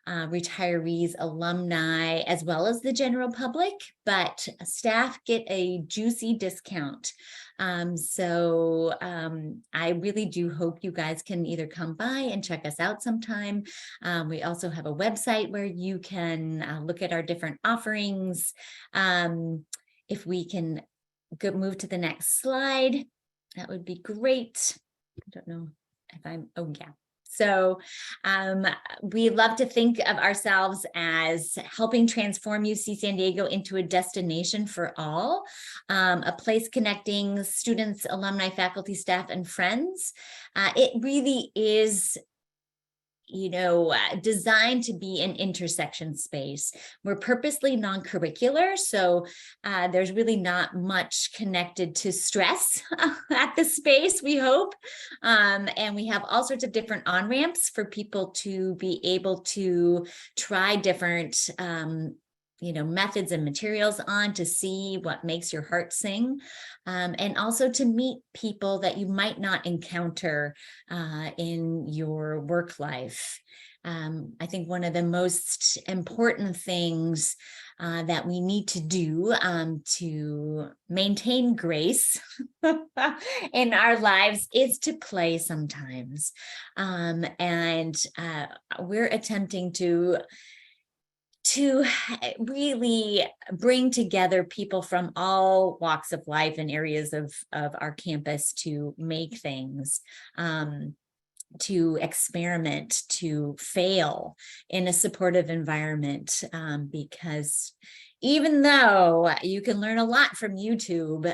Speaker 7: retirees, alumni, as well as the general public, but staff get a juicy discount. So I really do hope you guys can either come by and check us out sometime. We also have a website where you can look at our different offerings. If we can move to the next slide, that would be great. I don't know. oh yeah. So we love to think of ourselves as helping transform UC San Diego into a destination for all, a place connecting students, alumni, faculty, staff, and friends. It really is designed to be an intersection space. We're purposely non-curricular, so there's really not much connected to stress at the space, we hope. And we have all sorts of different on-ramps for people to be able to try different methods and materials on to see what makes your heart sing, and also to meet people that you might not encounter in your work life. I think one of the most important things that we need to do to maintain grace in our lives is to play sometimes. And we're attempting to really bring together people from all walks of life and areas of our campus to make things, to experiment, to fail in a supportive environment, because even though you can learn a lot from YouTube,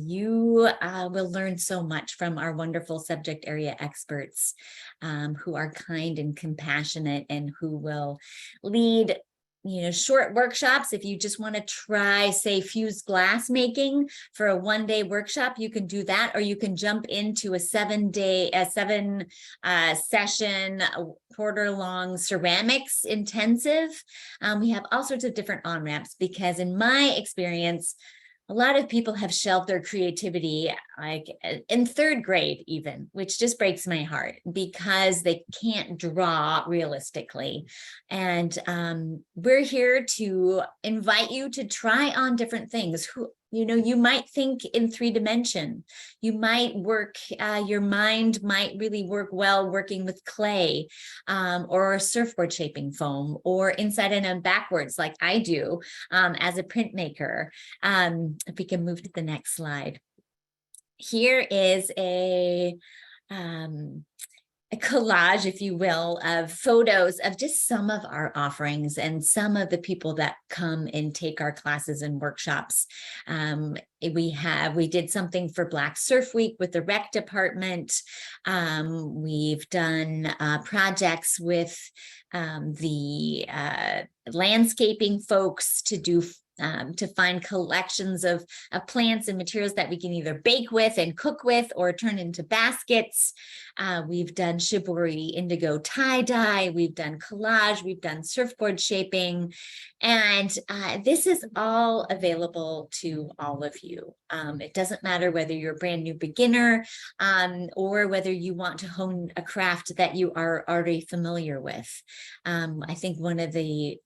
Speaker 7: you will learn so much from our wonderful subject area experts who are kind and compassionate and who will lead short workshops. If you just want to try, say, fused glass making for a one-day workshop, you can do that, or you can jump into a seven session, quarter-long ceramics intensive. We have all sorts of different on-ramps because in my experience, a lot of people have shelved their creativity like in third grade even, which just breaks my heart because they can't draw realistically. And we're here to invite you to try on different things. You might think in 3-dimension. You might work, your mind might really work well working with clay or surfboard shaping foam or inside and out backwards like I do as a printmaker. If we can move to the next slide. Here is a collage, if you will, of photos of just some of our offerings and some of the people that come and take our classes and workshops. We did something for Black Surf Week with the rec department. We've done projects with the landscaping folks to find collections of plants and materials that we can either bake with and cook with or turn into baskets. We've done shibori indigo tie-dye, we've done collage, we've done surfboard shaping, and this is all available to all of you. It doesn't matter whether you're a brand new beginner or whether you want to hone a craft that you are already familiar with. I think one of the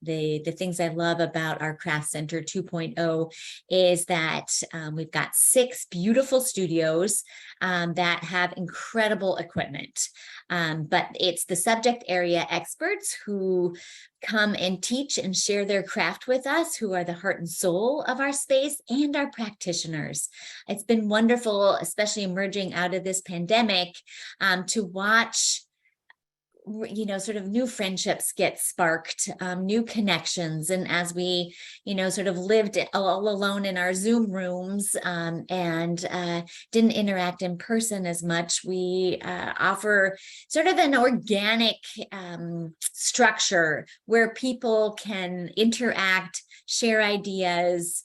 Speaker 7: things I love about our Craft Center 2.0 is that we've got 6 beautiful studios that have incredible equipment. But it's the subject area experts who come and teach and share their craft with us, who are the heart and soul of our space, and our practitioners. It's been wonderful, especially emerging out of this pandemic, to watch sort of new friendships get sparked, new connections. And as we, sort of lived all alone in our Zoom rooms and didn't interact in person as much, we offer sort of an organic structure where people can interact, share ideas,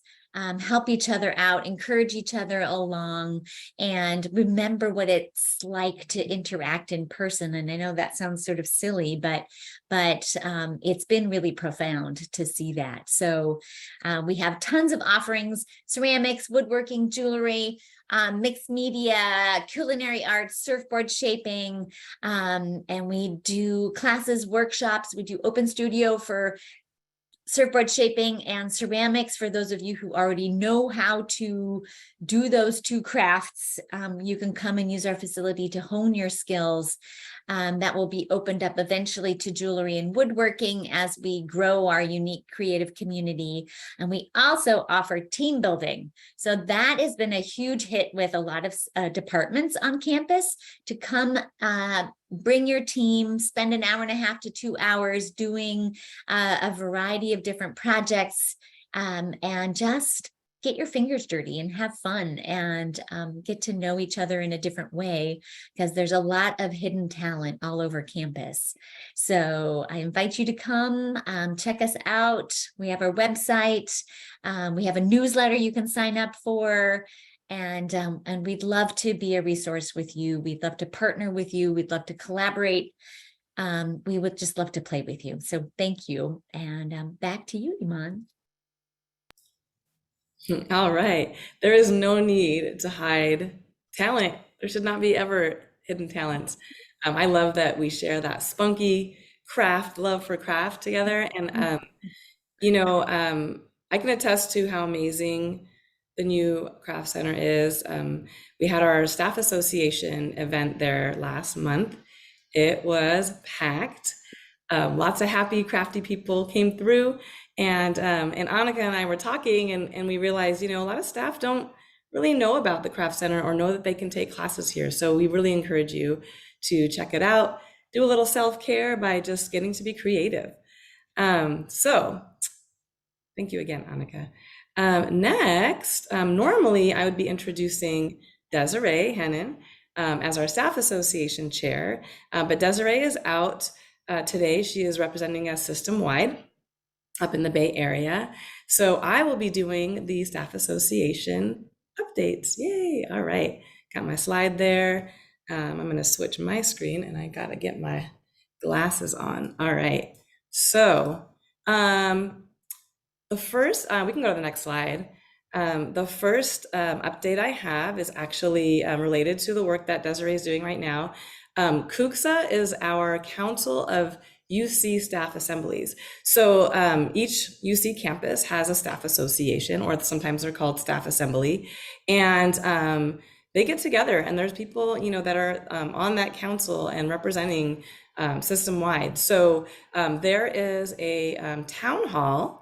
Speaker 7: help each other out, encourage each other along, and remember what it's like to interact in person. And I know that sounds sort of silly, but it's been really profound to see that. So we have tons of offerings: ceramics, woodworking, jewelry, mixed media, culinary arts, surfboard shaping, and we do classes, workshops. We do open studio for surfboard shaping and ceramics. For those of you who already know how to do those two crafts, you can come and use our facility to hone your skills. That will be opened up eventually to jewelry and woodworking as we grow our unique creative community. And we also offer team building. So that has been a huge hit with a lot of departments on campus, to come bring your team, spend an hour and a half to 2 hours doing a variety of different projects, and just get your fingers dirty and have fun, and get to know each other in a different way, because there's a lot of hidden talent all over campus. So I invite you to come, check us out. We have our website. We have a newsletter you can sign up for. And we'd love to be a resource with you. We'd love to partner with you. We'd love to collaborate. We would just love to play with you. So thank you. And back to you, Iman.
Speaker 1: All right. There is no need to hide talent. There should not be ever hidden talents. I love that we share that spunky craft, love for craft together. And, I can attest to how amazing the new craft center is. We had our staff association event there last month. It was packed. Lots of happy, crafty people came through, and Annika and I were talking, and we realized, a lot of staff don't really know about the craft center or know that they can take classes here. So we really encourage you to check it out. Do a little self-care by just getting to be creative. So thank you again, Annika. Next, normally I would be introducing Desiree Hennon as our staff association chair, but Desiree is out today. She is representing us system-wide up in the Bay Area. So I will be doing the staff association updates. Yay! All right, got my slide there. I'm going to switch my screen, and I got to get my glasses on. All right, so the first, we can go to the next slide. The first update I have is actually related to the work that Desiree is doing right now. CUCSA is our Council of UC Staff Assemblies. So each UC campus has a staff association, or sometimes they're called staff assembly. And they get together, and there's people, that are on that council and representing system-wide. So there is a town hall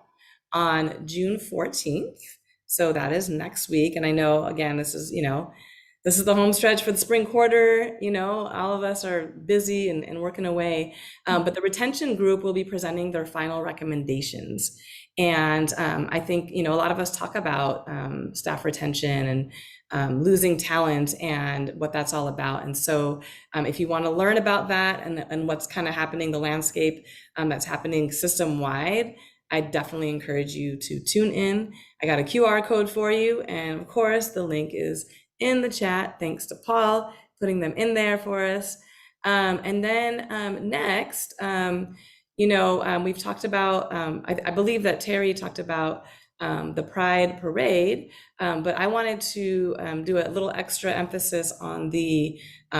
Speaker 1: on June 14th. So that is next week. And I know, again, this is the home stretch for the spring quarter. All of us are busy and working away. But the retention group will be presenting their final recommendations. And I think, a lot of us talk about staff retention and losing talent and what that's all about. And so if you want to learn about that and what's kind of happening, the landscape that's happening system-wide, I definitely encourage you to tune in. I got a QR code for you. And of course, the link is in the chat. Thanks to Paul putting them in there for us. And then next, we've talked about, I believe that Terry talked about the Pride Parade, but I wanted to do a little extra emphasis on the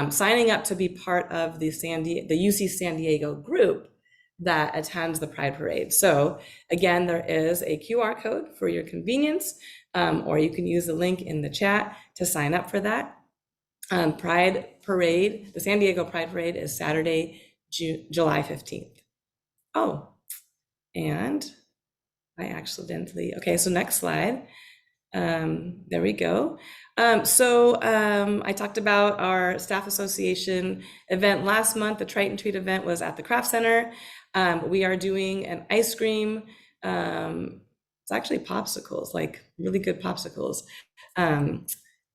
Speaker 1: signing up to be part of the UC San Diego group that attends the Pride Parade. So again, there is a QR code for your convenience, or you can use the link in the chat to sign up for that. Pride Parade, the San Diego Pride Parade is Saturday, July 15th. Oh, and I accidentally, okay, so next slide. There we go. So I talked about our staff association event last month. The Triton Treat event was at the Craft Center. We are doing an ice cream, it's actually popsicles, like really good popsicles.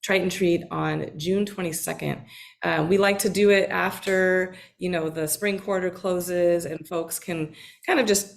Speaker 1: Triton Treat on June 22nd. We like to do it after, the spring quarter closes and folks can kind of just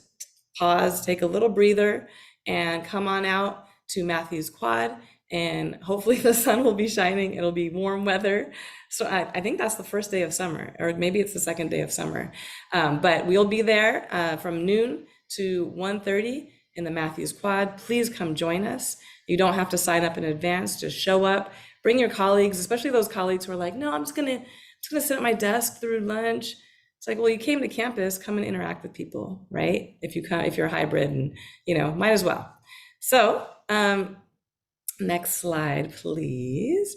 Speaker 1: pause, take a little breather, and come on out to Matthews Quad, and hopefully the sun will be shining. It'll be warm weather. So I think that's the first day of summer, or maybe it's the second day of summer. But we'll be there from noon to 1:30 in the Matthews Quad. Please come join us. You don't have to sign up in advance, just show up, bring your colleagues, especially those colleagues who are like, no, I'm just gonna sit at my desk through lunch. It's like, well, you came to campus, come and interact with people, right? If you're a hybrid, and might as well. So next slide, please.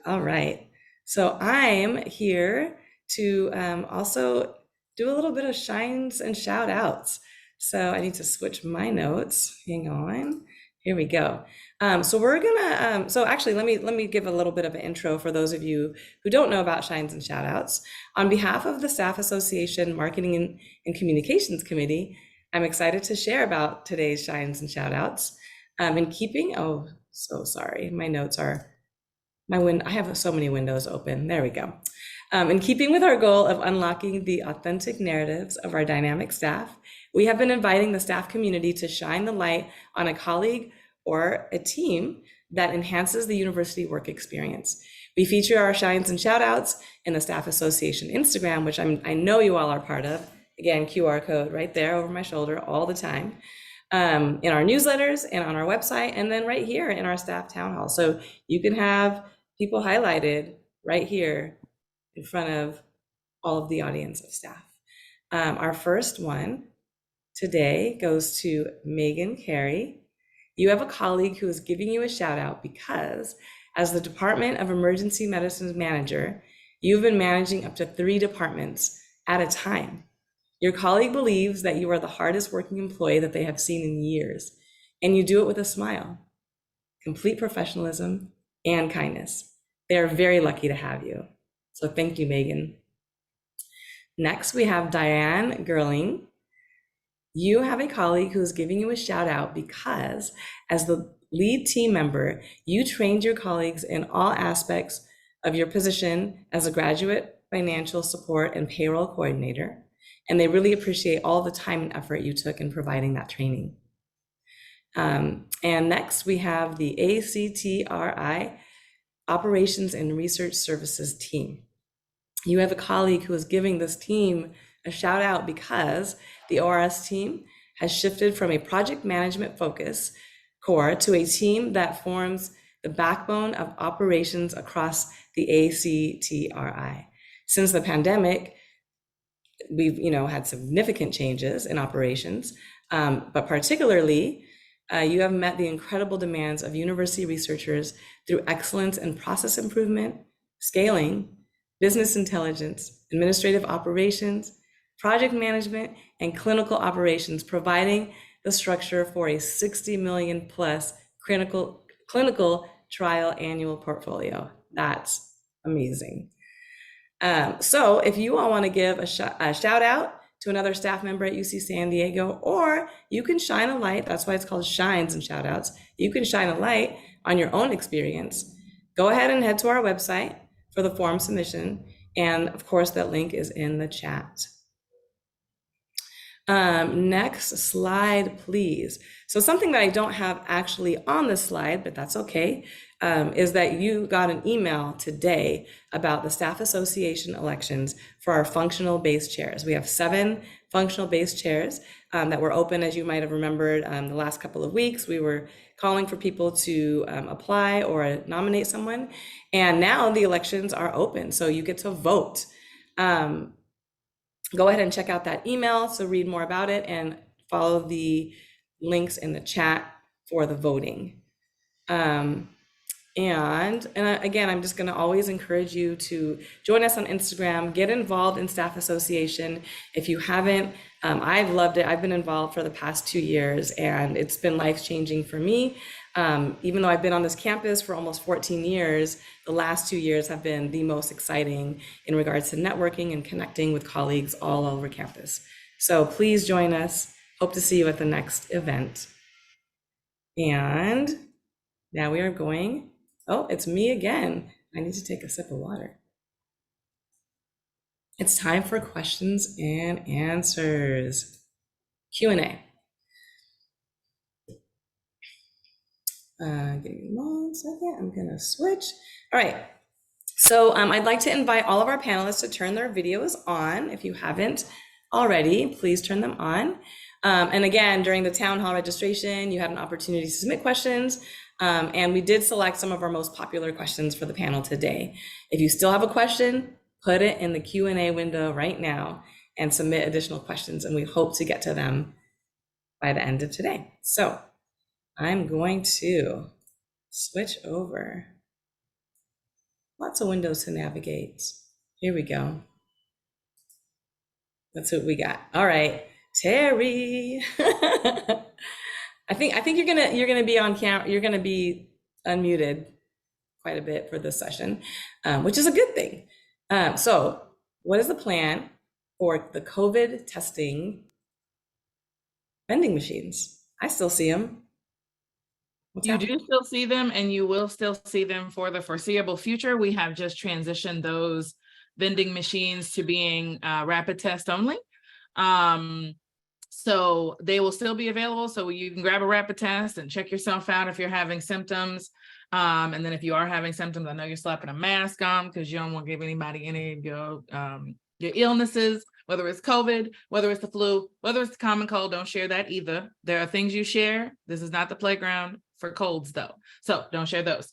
Speaker 1: All right. So I'm here to also do a little bit of shines and shout outs. So I need to switch my notes. Hang on. Here we go. So we're gonna, so actually let me give a little bit of an intro for those of you who don't know about Shines and Shoutouts. On behalf of the Staff Association Marketing and Communications Committee, I'm excited to share about today's Shines and Shoutouts. In keeping, oh, so sorry, my notes are, I have so many windows open, there we go. In keeping with our goal of unlocking the authentic narratives of our dynamic staff, we have been inviting the staff community to shine the light on a colleague or a team that enhances the university work experience. We feature our shines and shout outs in the Staff Association Instagram, which I know you all are part of. Again, QR code right there over my shoulder all the time. In our newsletters and on our website, and then right here in our staff town hall. So you can have people highlighted right here in front of all of the audience of staff. Our first one today goes to Megan Carey. You have a colleague who is giving you a shout out because as the Department of Emergency Medicine Manager, you've been managing up to 3 departments at a time. Your colleague believes that you are the hardest working employee that they have seen in years, and you do it with a smile, complete professionalism, and kindness. They are very lucky to have you. So thank you, Megan. Next, we have Diane Gerling. You have a colleague who is giving you a shout out because as the lead team member, you trained your colleagues in all aspects of your position as a graduate financial support and payroll coordinator, and they really appreciate all the time and effort you took in providing that training. And next we have the ACTRI Operations and Research Services team. You have a colleague who is giving this team a shout out because the ORS team has shifted from a project management focus core to a team that forms the backbone of operations across the ACTRI. Since the pandemic, we've had significant changes in operations, but particularly you have met the incredible demands of university researchers through excellence in process improvement, scaling, business intelligence, administrative operations, project management, and clinical operations, providing the structure for a 60 million plus clinical trial annual portfolio. That's amazing. So if you all want to give a shout out to another staff member at UC San Diego, or you can shine a light, that's why it's called Shines and Shout Outs. You can shine a light on your own experience. Go ahead and head to our website for the form submission. And of course, that link is in the chat. Next slide, please. So something that I don't have actually on this slide, but that's okay, is that you got an email today about the Staff Association elections for our functional based chairs. We have 7 functional based chairs that were open, as you might have remembered the last couple of weeks. We were calling for people to apply or nominate someone, and now the elections are open, so you get to vote. Go ahead and check out that email to read more about it and follow the links in the chat for the voting. And again, I'm just going to always encourage you to join us on Instagram, get involved in Staff Association. If you haven't, I've loved it. I've been involved for the past 2 years, and it's been life-changing for me. Even though I've been on this campus for almost 14 years, the last 2 years have been the most exciting in regards to networking and connecting with colleagues all over campus. So please join us. Hope to see you at the next event. And now we are going, oh, it's me again. I need to take a sip of water. It's time for questions and answers. Q&A. Give me 1 second, I'm gonna switch. All right, so I'd like to invite all of our panelists to turn their videos on. If you haven't already, please turn them on. And again, during the town hall registration, you had an opportunity to submit questions, and we did select some of our most popular questions for the panel today. If you still have a question, put it in the Q&A window right now, and submit additional questions, and we hope to get to them by the end of today. So I'm going to switch over. Lots of windows to navigate. Here we go. That's what we got. All right, Terry. I think you're gonna be on camera. You're gonna be unmuted quite a bit for this session, which is a good thing. So, what is the plan for the COVID testing vending machines? I still see them. What's
Speaker 4: You
Speaker 1: happening?
Speaker 4: do still see them, and you will still see them for the foreseeable future. We have just transitioned those vending machines to being rapid test only. So they will still be available. So you can grab a rapid test and check yourself out if you're having symptoms. And then if you are having symptoms, I know you're slapping a mask on because you don't want to give anybody any of your illnesses, whether it's COVID, whether it's the flu, whether it's the common cold. Don't share that either. There are things you share. This is not the playground for colds though. So don't share those.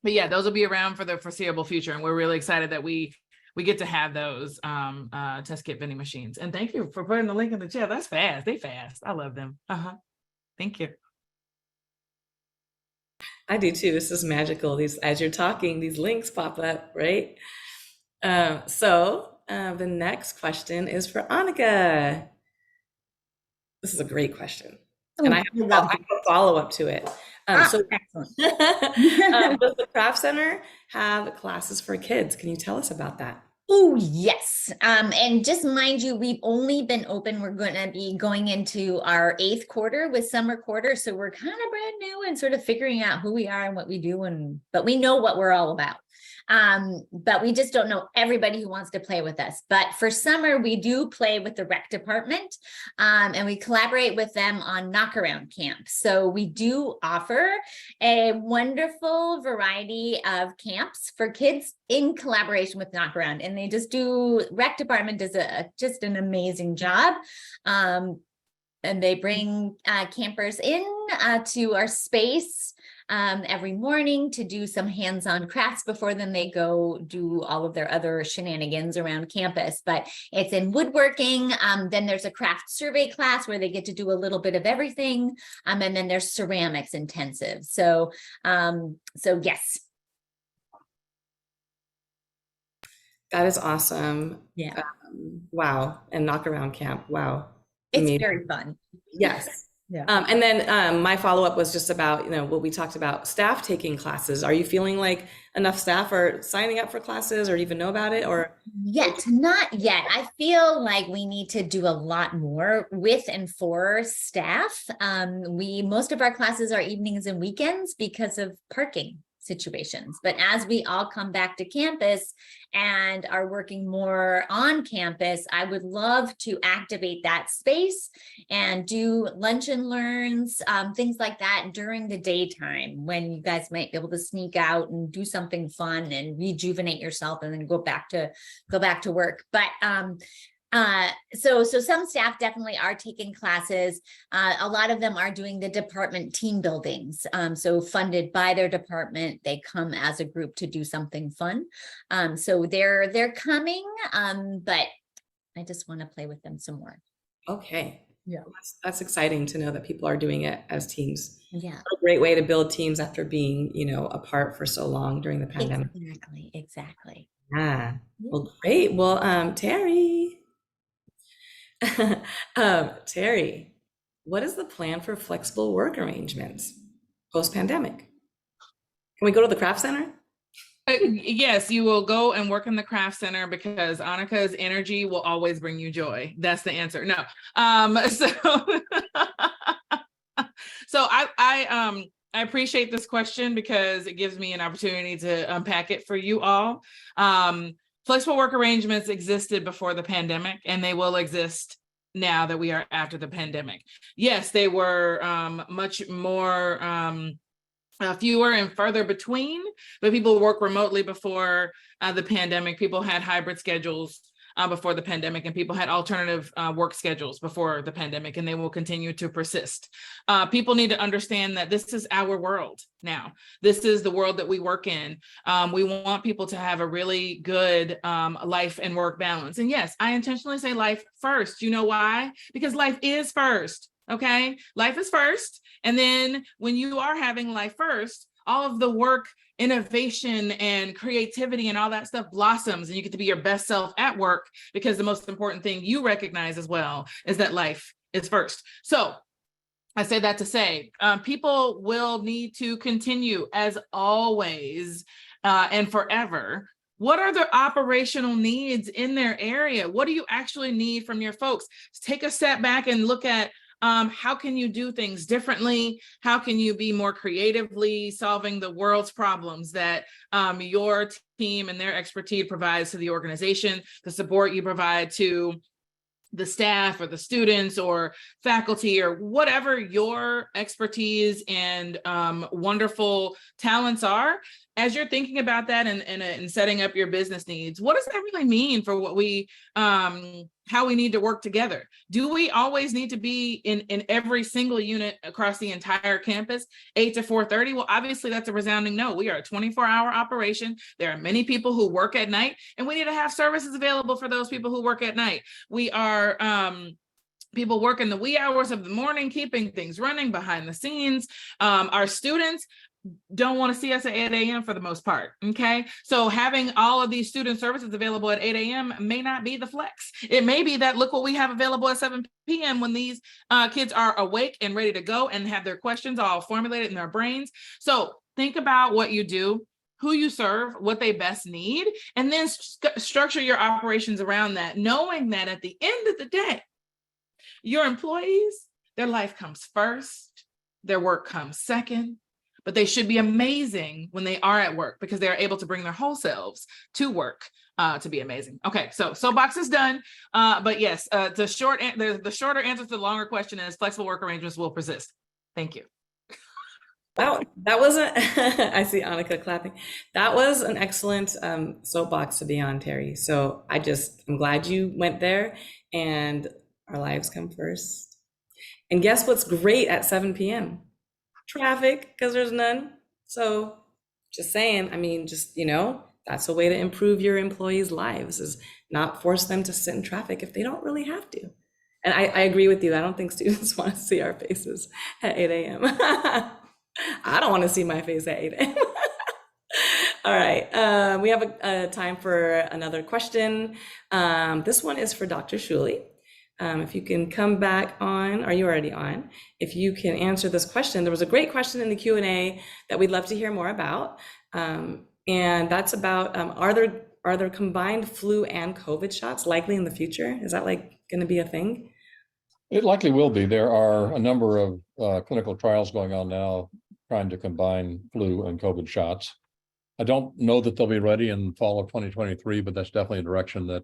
Speaker 4: But yeah, those will be around for the foreseeable future. And we're really excited that we get to have those test kit vending machines. And thank you for putting the link in the chat. That's fast. They fast. I love them. Thank you.
Speaker 1: I do too. This is magical. These, as you're talking, these links pop up, right? The next question is for Annika. This is a great question. And I have a follow-up to it.
Speaker 7: Excellent.
Speaker 1: Does the Craft Center have classes for kids? Can you tell us about that?
Speaker 7: Oh, yes. And just mind you, we've only been open. We're going to be going into our 8th quarter with summer quarter. So we're kind of brand new and sort of figuring out who we are and what we do. But we know what we're all about. But we just don't know everybody who wants to play with us. But for summer, we do play with the rec department, and we collaborate with them on knockaround camp. So we do offer a wonderful variety of camps for kids in collaboration with knockaround, and they just do, rec department does just an amazing job. And they bring campers in to our space every morning to do some hands-on crafts before then they go do all of their other shenanigans around campus. But it's in woodworking. Then there's a craft survey class where they get to do a little bit of everything. And then there's ceramics intensive. So yes.
Speaker 1: That is awesome.
Speaker 7: Yeah.
Speaker 1: Wow. And knockaround camp. Wow.
Speaker 7: It's
Speaker 1: Amazing.
Speaker 7: very fun.
Speaker 1: Yes.
Speaker 7: Yeah.
Speaker 1: And then my follow-up was just about, what we talked about, staff taking classes. Are you feeling like enough staff are signing up for classes or even know about it, or?
Speaker 7: Not yet. I feel like we need to do a lot more with and for staff. Most of our classes are evenings and weekends because of parking situations. But as we all come back to campus and are working more on campus, I would love to activate that space and do lunch and learns, things like that during the daytime when you guys might be able to sneak out and do something fun and rejuvenate yourself and then go back to work. But so some staff definitely are taking classes. A lot of them are doing the department team buildings. So funded by their department, they come as a group to do something fun. So they're coming, but I just want to play with them some more.
Speaker 1: Okay.
Speaker 7: Yeah.
Speaker 1: That's exciting to know that people are doing it as teams.
Speaker 7: Yeah.
Speaker 1: A great way to build teams after being, apart for so long during the pandemic.
Speaker 7: Exactly.
Speaker 1: Yeah. Well, great. Well, Terry. Terry, what is the plan for flexible work arrangements post-pandemic? Can we go to the Craft Center?
Speaker 4: Yes, you will go and work in the Craft Center because Annika's energy will always bring you joy. That's the answer. No. So I appreciate this question because it gives me an opportunity to unpack it for you all. Flexible work arrangements existed before the pandemic, and they will exist now that we are after the pandemic. Yes, they were much more fewer and further between, but people work remotely before the pandemic. People had hybrid schedules. before the pandemic, and people had alternative work schedules before the pandemic, and they will continue to persist. People need to understand that this is our world now. This is the world that we work in. We want people to have a really good life and work balance. And yes, I intentionally say life first. You know why? Because life is first. Okay, life is first. And then when you are having life first, all of the work, innovation, and creativity and all that stuff blossoms, and you get to be your best self at work, because the most important thing you recognize as well is that life is first. So I say that to say, people will need to continue, as always and forever. What are the operational needs in their area? What do you actually need from your folks? Take a step back and look at how can you do things differently? How can you be more creatively solving the world's problems that your team and their expertise provides to the organization, the support you provide to the staff or the students or faculty or whatever your expertise and wonderful talents are? As you're thinking about that and setting up your business needs, what does that really mean for what we, how we need to work together? Do we always need to be in every single unit across the entire campus, 8 to 4:30? Well, obviously that's a resounding no. We are a 24-hour operation. There are many people who work at night, and we need to have services available for those people who work at night. We are, people work in the wee hours of the morning, keeping things running behind the scenes. Our students don't want to see us at 8 a.m. for the most part, okay? So having all of these student services available at 8 a.m. may not be the flex. It may be that, look what we have available at 7 p.m. when these kids are awake and ready to go and have their questions all formulated in their brains. So think about what you do, who you serve, what they best need, and then structure your operations around that, knowing that at the end of the day, your employees, their life comes first, their work comes second, but they should be amazing when they are at work, because they are able to bring their whole selves to work to be amazing. Okay, so soapbox is done. But yes, the shorter answer to the longer question is flexible work arrangements will persist. Thank you.
Speaker 1: Wow, that wasn't, I see Annika clapping. That was an excellent soapbox to be on, Terry. So I'm glad you went there, and our lives come first. And guess what's great at 7 p.m.? Traffic, because there's none. So just saying, I mean, just, that's a way to improve your employees' lives, is not force them to sit in traffic if they don't really have to. And I agree with you. I don't think students want to see our faces at 8 a.m. I don't want to see my face at 8 a.m. All right, we have a time for another question. This one is for Dr. Shuley. If you can come back on, are you already on? If you can answer this question, there was a great question in the Q&A that we'd love to hear more about. And that's about, are there combined flu and COVID shots likely in the future? Is that going to be a thing?
Speaker 3: It likely will be. There are a number of clinical trials going on now trying to combine flu and COVID shots. I don't know that they'll be ready in fall of 2023, but that's definitely a direction that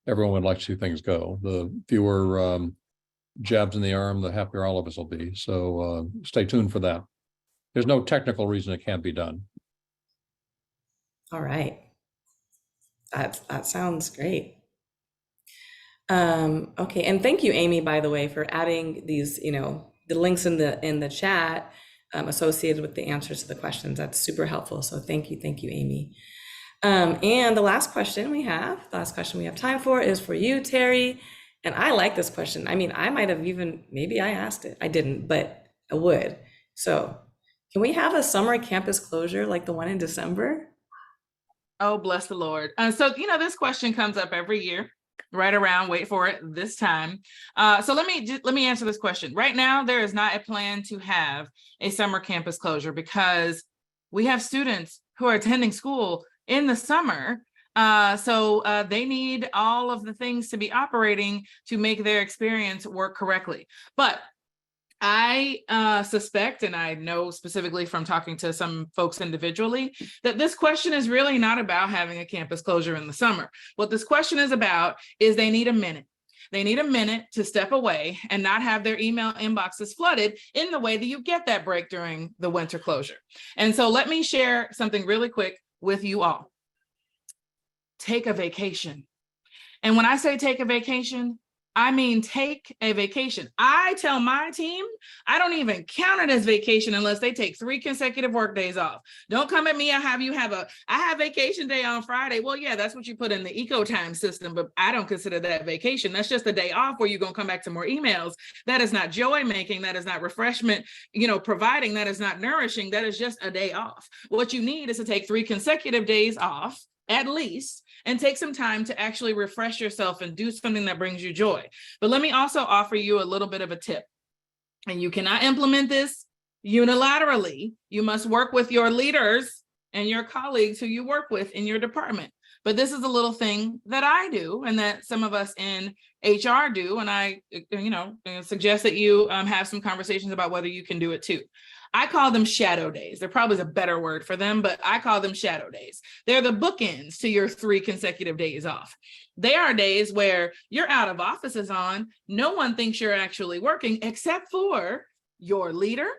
Speaker 3: everyone would like to see things go. The fewer jabs in the arm, the happier all of us will be. So stay tuned for that. There's no technical reason it can't be done.
Speaker 1: All right. That sounds great. Okay, and thank you, Amy, by the way, for adding these, the links in the chat associated with the answers to the questions. That's super helpful. So thank you, Amy. And the last question we have time for is for you, Terry. And I like this question. I mean, I might have maybe I asked it. I didn't, but I would. So can we have a summer campus closure like the one in December?
Speaker 4: Oh, bless the Lord. So, this question comes up every year, right around, wait for it, this time. So let me answer this question. Right now, there is not a plan to have a summer campus closure, because we have students who are attending school in the summer. So they need all of the things to be operating to make their experience work correctly. But I suspect, and I know specifically from talking to some folks individually, that this question is really not about having a campus closure in the summer. What this question is about is they need a minute. They need a minute to step away and not have their email inboxes flooded in the way that you get that break during the winter closure. And so let me share something really quick with you all. Take a vacation. And when I say take a vacation, I mean take a vacation. I tell my team, I don't even count it as vacation unless they take 3 consecutive work days off. Don't come at me. I have vacation day on Friday. Well, yeah, that's what you put in the eco time system, but I don't consider that vacation. That's just a day off where you're going to come back to more emails. That is not joy making. That is not refreshment, providing. That is not nourishing. That is just a day off. What you need is to take 3 consecutive days off at least, and take some time to actually refresh yourself and do something that brings you joy. But let me also offer you a little bit of a tip. And you cannot implement this unilaterally. You must work with your leaders and your colleagues who you work with in your department. But this is a little thing that I do and that some of us in HR do. And I, suggest that you have some conversations about whether you can do it too. I call them shadow days. There probably is a better word for them, but I call them shadow days. They're the bookends to your 3 consecutive days off. They are days where your out of office is on. No one thinks you're actually working except for your leader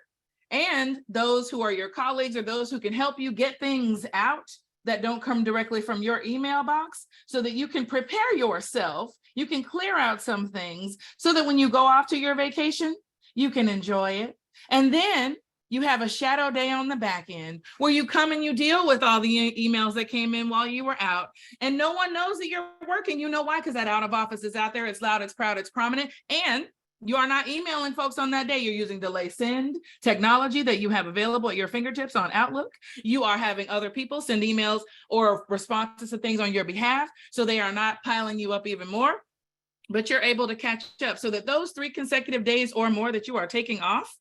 Speaker 4: and those who are your colleagues or those who can help you get things out that don't come directly from your email box so that you can prepare yourself. You can clear out some things so that when you go off to your vacation, you can enjoy it. And then you have a shadow day on the back end where you come and you deal with all the emails that came in while you were out. And no one knows that you're working. You know why? Because that out of office is out there. It's loud, it's proud, it's prominent. And you are not emailing folks on that day. You're using delay send technology that you have available at your fingertips on Outlook. You are having other people send emails or responses to things on your behalf, so they are not piling you up even more. But you're able to catch up so that those 3 consecutive days or more that you are taking off,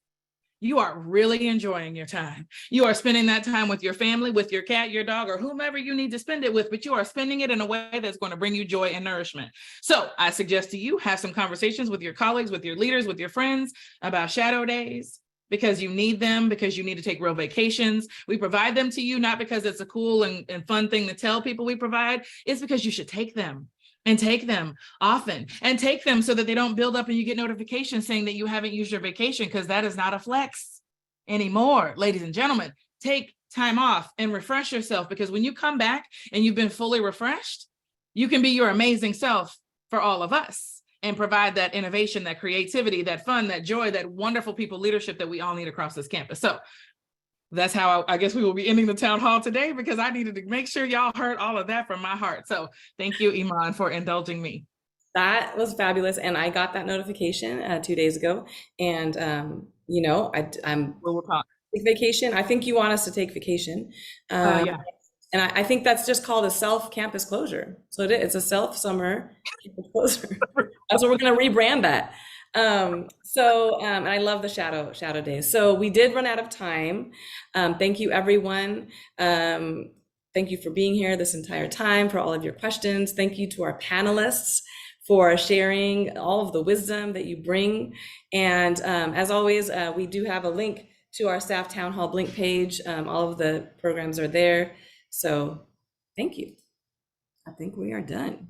Speaker 4: you are really enjoying your time. You are spending that time with your family, with your cat, your dog, or whomever you need to spend it with, but you are spending it in a way that's going to bring you joy and nourishment. So I suggest to you, have some conversations with your colleagues, with your leaders, with your friends about shadow days, because you need them, because you need to take real vacations. We provide them to you, not because it's a cool and fun thing to tell people we provide. It's because you should take them. And take them often and take them so that they don't build up and you get notifications saying that you haven't used your vacation, because that is not a flex anymore. Ladies and gentlemen, take time off and refresh yourself, because when you come back and you've been fully refreshed, you can be your amazing self for all of us and provide that innovation, that creativity, that fun, that joy, that wonderful people leadership that we all need across this campus. So that's how I guess we will be ending the town hall today, because I needed to make sure y'all heard all of that from my heart. So thank you, Iman, for indulging me.
Speaker 1: That was fabulous. And I got that notification 2 days ago. And, I'm
Speaker 4: We'll talk.
Speaker 1: take vacation. I think you want us to take vacation.
Speaker 4: Yeah.
Speaker 1: And I think that's just called a self-campus closure. So it's a self-summer campus closure. That's what we're going to rebrand that. And I love the shadow days. So we did run out of time. Thank you, everyone. Thank you for being here this entire time, for all of your questions. Thank you to our panelists for sharing all of the wisdom that you bring. And as always, we do have a link to our Staff Town Hall Blink page. All of the programs are there. So thank you. I think we are done.